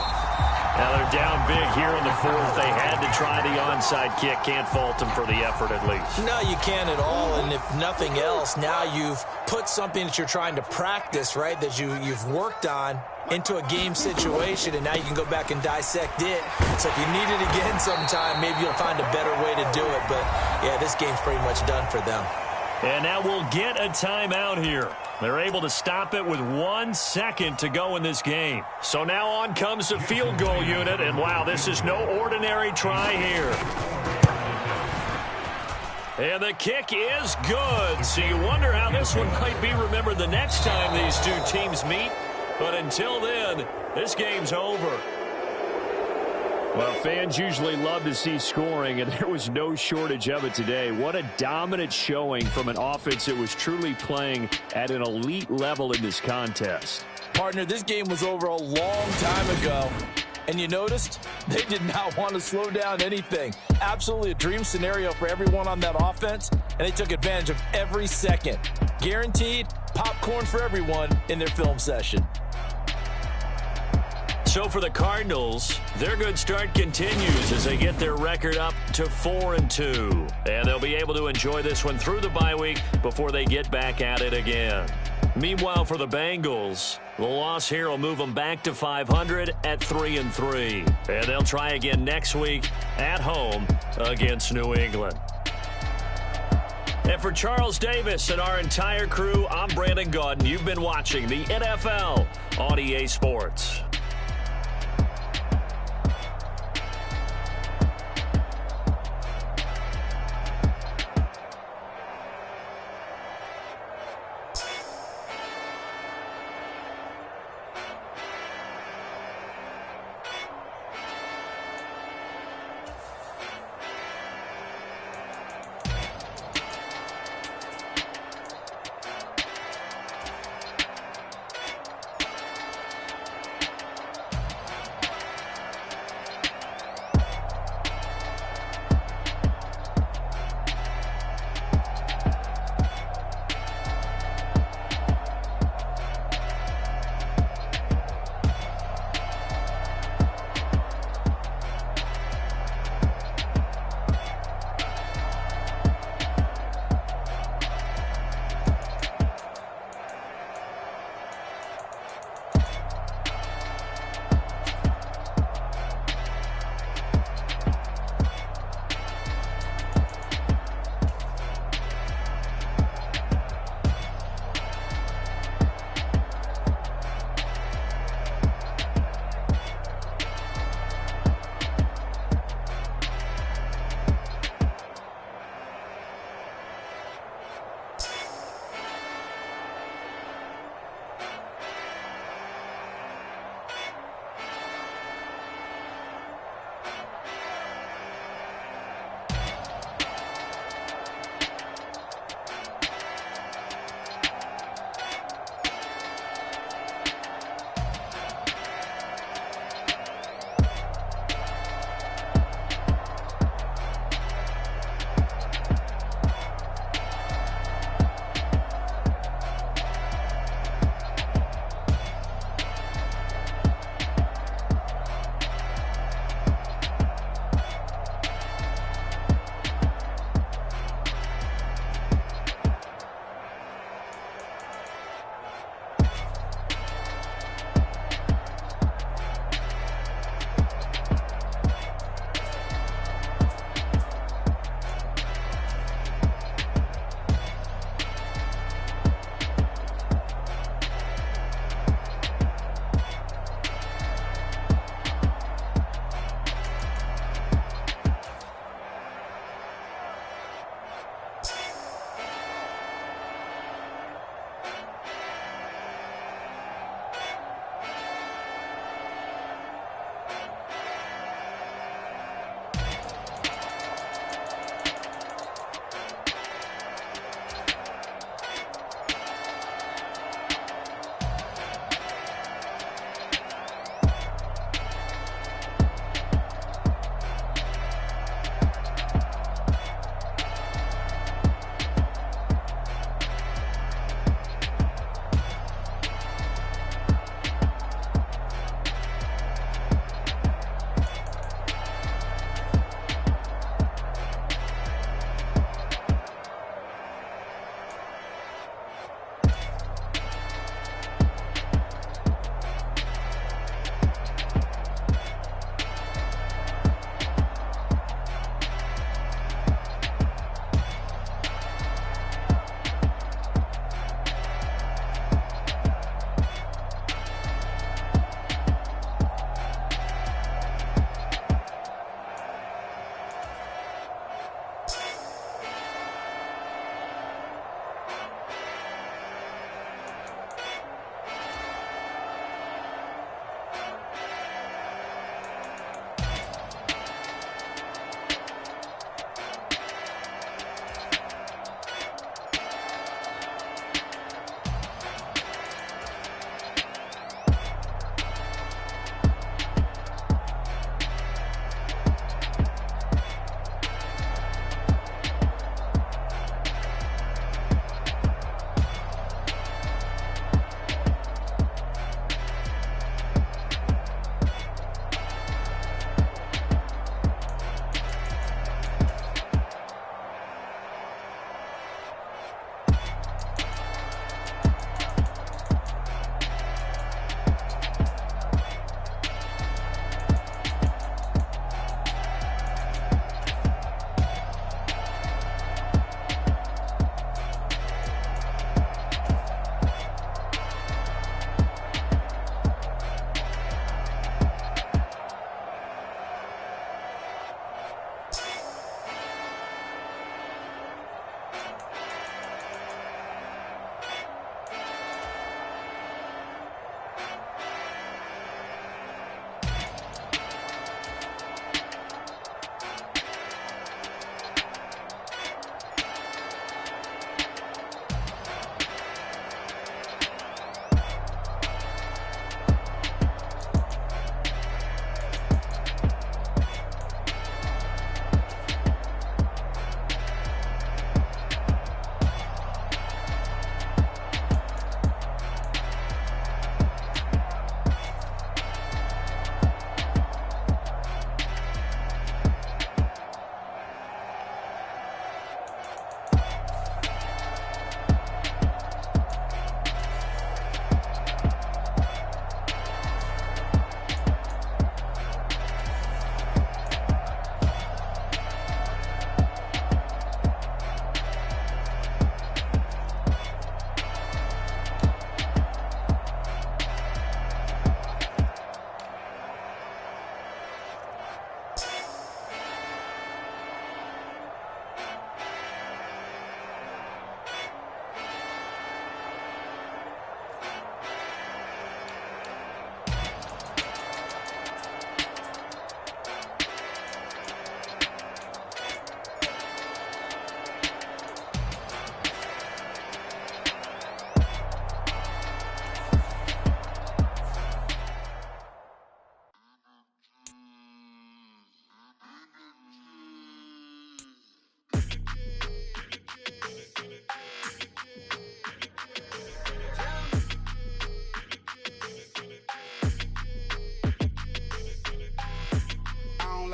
Now they're down big here in the fourth. They had to try the onside kick. Can't fault them for the effort at least. No, you can't at all. And if nothing else, now you've put something that you're trying to practice, right, that you've worked on into a game situation, and now you can go back and dissect it. So if you need it again sometime, maybe you'll find a better way to do it. But, yeah, this game's pretty much done for them. And now we'll get a timeout here. They're able to stop it with 1 second to go in this game. So now on comes the field goal unit, and wow, this is no ordinary try here. And the kick is good. So you wonder how this one might be remembered the next time these two teams meet. But until then, this game's over. Well, fans usually love to see scoring, and there was no shortage of it today. What a dominant showing from an offense that was truly playing at an elite level in this contest. Partner, this game was over a long time ago. And you noticed they did not want to slow down anything. Absolutely a dream scenario for everyone on that offense, and they took advantage of every second. Guaranteed popcorn for everyone in their film session. So for the Cardinals, their good start continues as they get their record up to 4-2. And they'll be able to enjoy this one through the bye week before they get back at it again. Meanwhile, for the Bengals, the loss here will move them back to 500 at 3-3. And they'll try again next week at home against New England. And for Charles Davis and our entire crew, I'm Brandon Gaudin. You've been watching the NFL on EA Sports.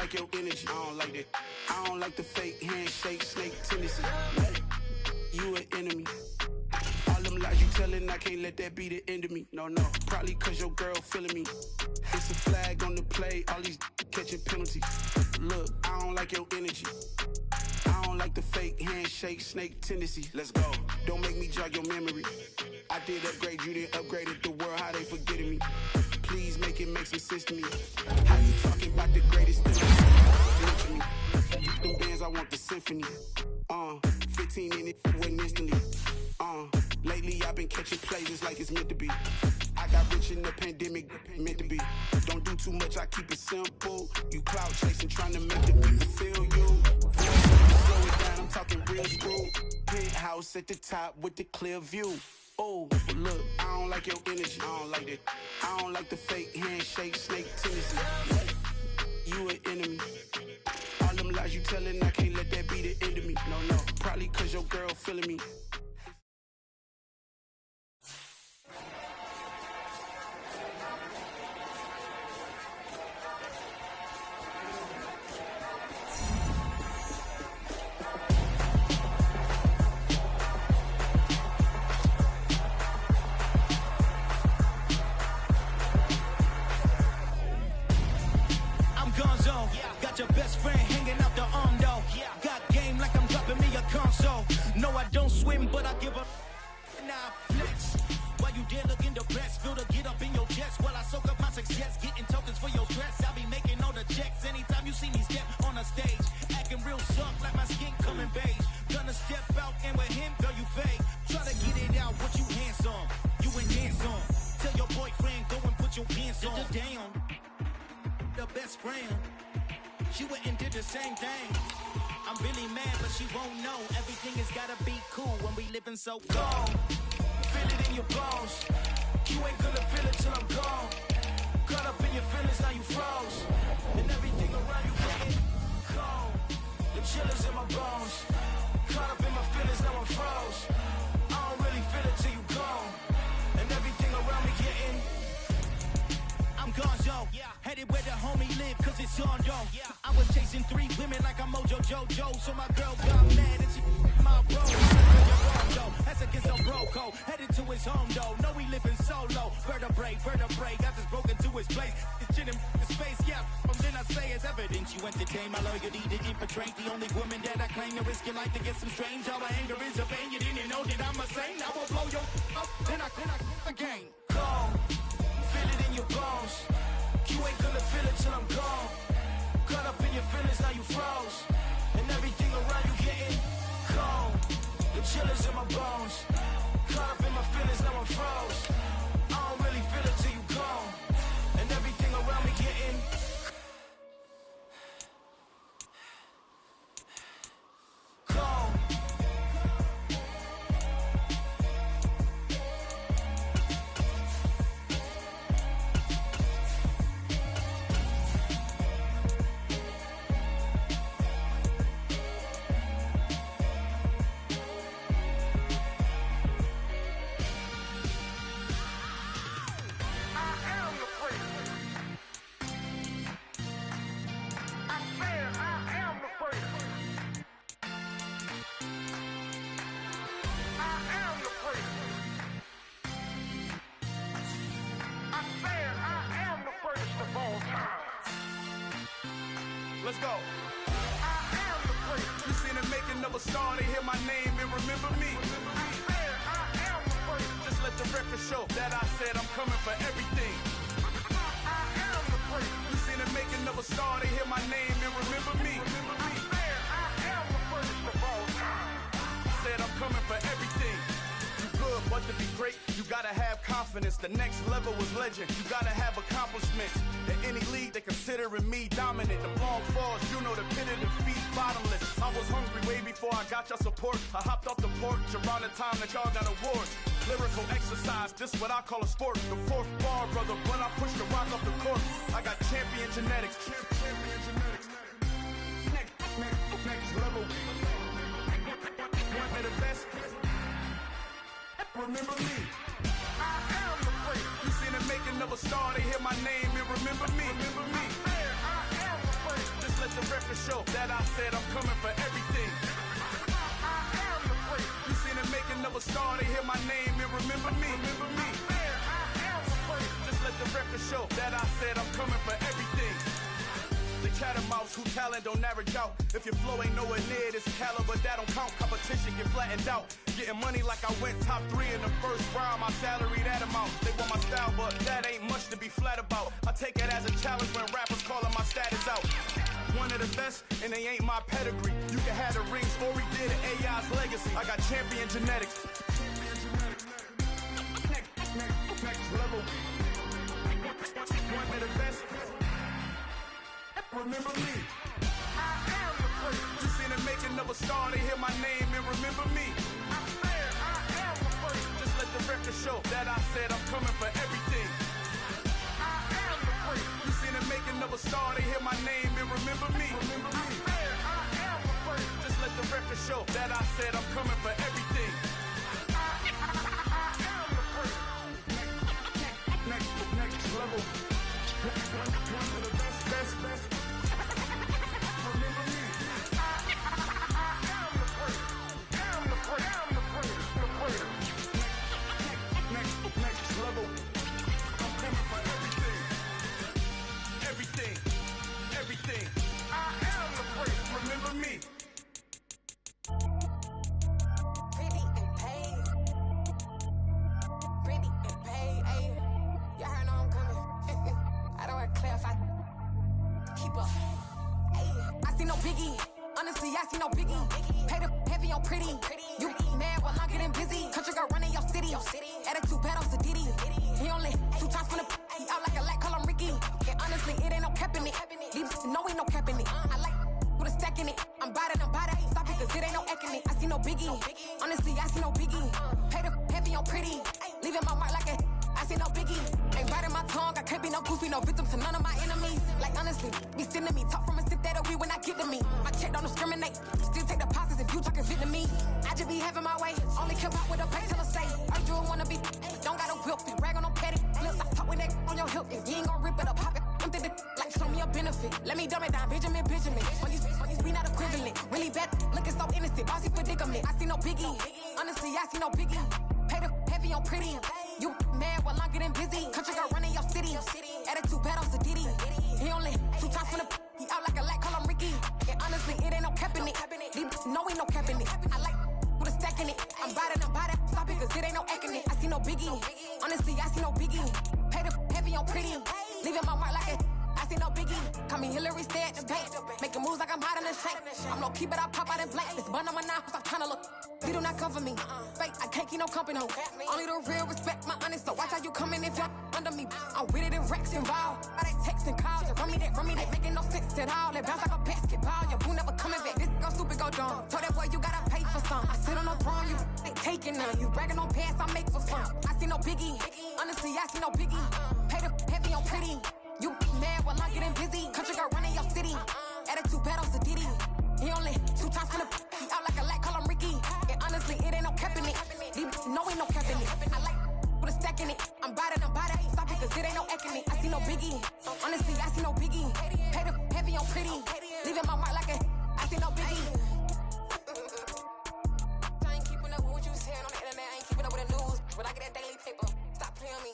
like your energy. I don't like that. I don't like the fake handshake, snake tendency. You an enemy. All them lies you telling, I can't let that be the end of me. No, probably cause your girl feeling me. It's a flag on the play, all these catching penalties. Look, I don't like your energy. I don't like the fake handshake, snake tendency. Let's go. Don't make me jog your memory. I did upgrade you, then upgraded the world, how they forgetting me. Please make it make some sense to me. How you talking about the greatest thing? Mention me. Them bands, I want the symphony. 15 in it, went instantly. Lately I've been catching plays, it's like it's meant to be. I got rich in the pandemic, meant to be. Don't do too much, I keep it simple. You clout chasing, trying to make the people feel you. Slow it down, I'm talking real screw. Penthouse at the top with the clear view. Oh, look, I don't like your energy. I don't like that. I don't like the fake handshake, snake tendency. You an enemy. All them lies you telling, I can't let that be the end of me. No, probably cause your girl feeling me. Got your best friend hanging out the arm though. Got game like I'm dropping me a console. No, I don't swim, but I give up. Nah, flex. While you there looking the best, feel the get up in your chest. While I soak up my success, getting tokens for your stress. I'll be making all the checks anytime you see me step on a stage. Acting real soft like my skin coming beige. Gonna step out and with him, girl, you fake. Try to get it out, what you handsome. You ain't handsome. Tell your boyfriend, go and put your pants on. Down. The best friend. She went and did the same thing. I'm really mad, but she won't know. Everything has gotta be cool when we living so cold. Feel it in your bones. You ain't gonna feel it till I'm gone. Caught up in your feelings, now you froze. And everything around you getting cold. The chill is in my bones. Caught up in my feelings, now I'm froze. I don't really feel it till you gone. And everything around me getting I'm gonzo, headed where the homie live, cause it's on though. I was chasing 3 women like I'm Mojo Jojo, so my girl got mad and she my bro. That's against the bro code, headed to his home though. No, we living solo. Vertebrae, I just broke into his place. It's chin in space, then I say it's evidence you entertain my loyalty to infiltrate. The only woman that I claim to risk your life to get some strange. How my anger is a pain, you didn't know that I'm a saint. I will blow your up, then I again. Go. Feel it in your bones. You ain't gonna feel it till I'm gone. Caught up in your feelings, now you froze. And everything around you getting cold. The chill is in my bones. Caught up in my feelings, now I'm froze. I don't really feel it till you gone. And everything around me getting cold. Let's go. You seen the making of a star, they hear my name and remember me. Just let the record show that I said I'm coming for everything. You seen the making of a star, they hear my name and remember me. Said I'm coming for everything. You good, but to be great, you gotta have confidence. The next level was legend. You gotta have accomplishments. In any league, they considering me dominant. The long falls, you know the pit of defeat, bottomless. I was hungry way before I got your support. I hopped off the porch around the time that y'all got awards. Lyrical exercise, this what I call a sport. The 4th bar, brother, when I push the rock off the court. I got champion genetics. Champion genetics. Next level. One of the best. Remember me. I am the place. You seen the making of a star, they hear my name and remember me. Remember me. I am the place. Just the record show that I said I'm coming for everything. I am the first. You seen it making of a star, they hear my name and remember me. Remember me. I am the first. Just let the record show that I said I'm coming for everything. The chattermouths who talent don't average out. If your flow ain't nowhere near this caliber, that don't count. Competition get flattened out. Getting money like I went top 3 in the first round. My salary that amount. They want my style, but that ain't much to be flat about. I take it as a challenge when rappers calling my status out. One of the best, and they ain't my pedigree. You can have the rings, or we did it, AI's legacy. I got champion genetics. Next level. One of the best. Remember me. I am the first. You seen the making of a star, they hear my name and remember me. I am the first. Just let the record show that I said I'm coming for everything. I am the first. You seen the making of a star, they hear my name and remember me. I am the first. Just let the record show that I said I'm coming for everything. I am the first. Next level. One of the best. Remember me. I am the first. Next level. I'm coming for everything. Everything. I am the first. Remember me. Pretty and paid. Ayy. Y'all heard know I'm coming. I don't want to clarify. Keep up. Ayy. I see no biggie. Honestly, I see no biggie. Pay the heavy on pretty. You mad while I'm getting busy. Country girl running your city. Attitude bad on Diddy. He only 2 times from the he out like a light, call him Ricky. And honestly, it ain't no cap in it. Leave no ain't no cap in it. I like with a stack in it. I'm bad. Stop it, cause it ain't no eck in it. I see no biggie. Honestly, I see no biggie. Pay the heavy on pretty. Leaving my mark like a I see no biggie. Ain't biting my tongue. I can't be no goofy, no victim to none of my enemies. Like honestly, be sending me talk from a sit that we when I get to me. My check don't discriminate. Still take deposits if you talking Vietnamese. I just be having my way. Only keep out with a pay till I say. I do wanna be. Don't got a whip. Brag on no petty. Flips. I talk with that on your hip. If you ain't gon' rip it up, pop it. I'm the like show me a benefit. Let me dumb it down, Benjamin. For these we not equivalent. Really bad, looking so innocent. Bossy predicament. I see no biggie. Honestly, I see no biggie. Pay the heavy on pretty. You mad while I'm getting busy. Country girl running your city. Attitude bad on Diddy. He only 2 times from the he out like a light, call him Ricky. And honestly, it ain't no cap in it. No ain't no cap in it. I like with a stack in it. I'm bad. Stop it, cause it ain't no eck in it. I see no biggie. Honestly, I see no biggie. Pay the heavy on pretty. Leaving my mark like a I see no biggie. Call me Hillary, stay at the bank. Making moves like I'm hot in the shank. I'm low key, but I pop out in blank. This bun on my knife, I'm tryna look. He do not come for me. Fake, I can't keep no company. Only the real respect my honest. So watch how you coming if you're under me. I'm with it in Rex involved. All they text and calls. Run me that making no sense at all. They bounce like a basketball. Your boo never coming back. This go stupid, go dumb. Told that boy you gotta pay for some. I sit on no throne, you ain't taking none. You bragging on past, I make for fun. I see no biggie. Honestly, I see no biggie. Pay the heavy on pretty. You mad while I'm getting busy. Country girl running your city. Attitude bad on Diddy. He only 2 times from the he out like a light, call him Ricky. And honestly, it ain't no cap in it. No ain't no cap in it. I like with a stack in it. I'm bad. Stop it, cause it ain't no eck in it. I see no biggie. Honestly, I see no biggie. Pay the heavy on pretty. Leaving my mark like a I see no biggie. I ain't keeping up with what you saying on the internet. I ain't keeping up with the news. When I get that daily paper, stop playing me.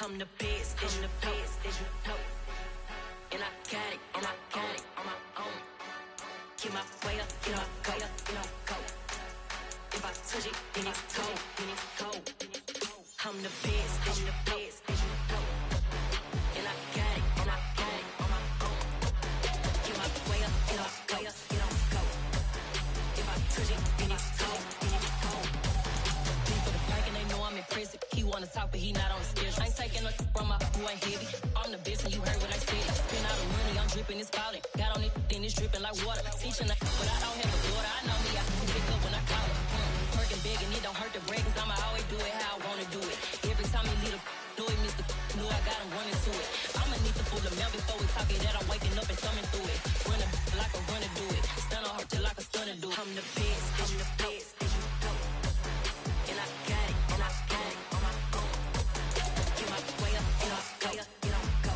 I'm the best, as you know. And I got it on my own. Get my way up, get my go. If I touch it, then it's cold. I'm the best, as you know. And I got it on my own. Get my way up, get my go. If I touch it, then it's cold. For the park and they know I'm impressive. He wanna talk, but he not on the schedule. I ain't taking no from my who ain't heavy. I'm the best and you heard what I said. Spend all the money, I'm dripping, it's falling. Got on it, then it's dripping like water. Teaching the but I don't have a daughter. I know me, I can pick up when I call her. Working big and it don't hurt the break, cause I'ma always do it how I wanna do it. Every time he leave know he missed the know I got him running to it. I'ma need the full amount before we talk it that I'm waking up and thumbing through it. Running like a runner do it. Stun on her till like a stunner do. I'm the best, and I got it on my own. Get my way up, get my go.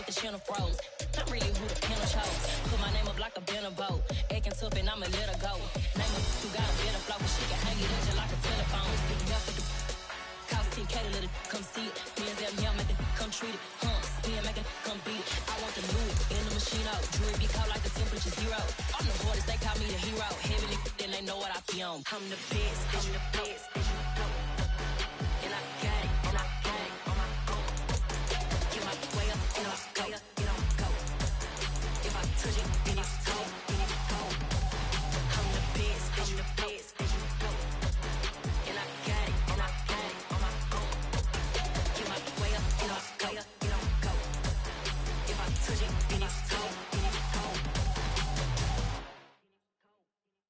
make the channel froze. I'm really who the panel chose. Put my name up like a banner boat. Acting tough and I'ma let her go. Name her who got a better flow, but she can hang it up just like a telephone. Speaking up with the cost 10K to let it come see it. Hands down here, make it come treat it. Spin, make it come beat it. I want the Louis in the machine out. Jewelry be caught like the temperature zero. I'm the hardest, they call me the hero. Heavy then they know what I be on. I'm the best, I'm the best. And I got it, and I got it on my own. Get my way up, and I go, get on go. If I touch it, then it's cold, then it's cold. I'm the best, I'm the best. And I got it, and I got it on my own. Get my way up, and I go, get on go. If I touch it, then it's cold, then it's cold.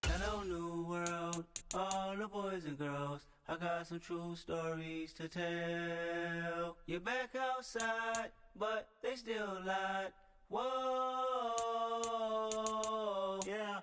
Hello, new world, all the boys and girls. I got some true stories to tell. You're back outside, but they still lied. Whoa, yeah.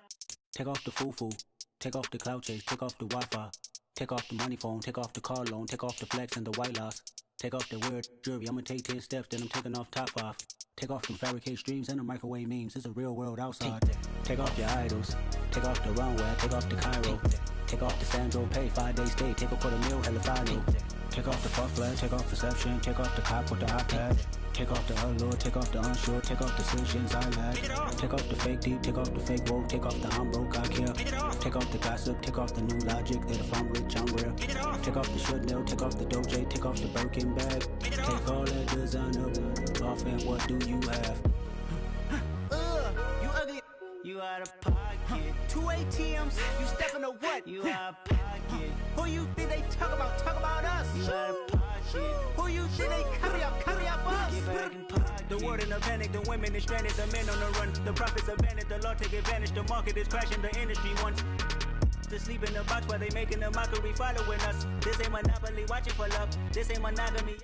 Take off the foo-foo, take off the cloud chase, take off the Wi-Fi, take off the money phone, take off the car loan, take off the flex and the white loss. Take off the weird jewelry, I'ma take 10 steps, then I'm taking off top 5. Take off them fabricate streams and the microwave memes, it's a real world outside. Take off your idols, take off the runway, take off the Cairo. Take off the Sandro pay, 5-day stay, take a $250,000, hella final. Take off the fuck flag, take off perception, take off the cop with the iPad. Take off the allure, take off the unsure, take off decisions I lack. Take off the fake deep, take off the fake woke, take off the I'm broke, I care. Take off the gossip, take off the new logic, that if I'm rich, I'm real. Take off the Chanel, take off the Doja, take off the Birkin bag. Take all that designer off and what do you have? You ugly, you out of pocket. 2 ATMs, you stepping to what? You out of pocket. Who you think they talk about? Talk about us. You out of pocket. Who you think they carry up us? Get back in pocket. The world in a panic, the women is stranded, the men on the run. The profits abandoned, the law take advantage. The market is crashing, the industry wants to sleep in the box while they making a mockery following us. This ain't monopoly, watching for love. This ain't monogamy.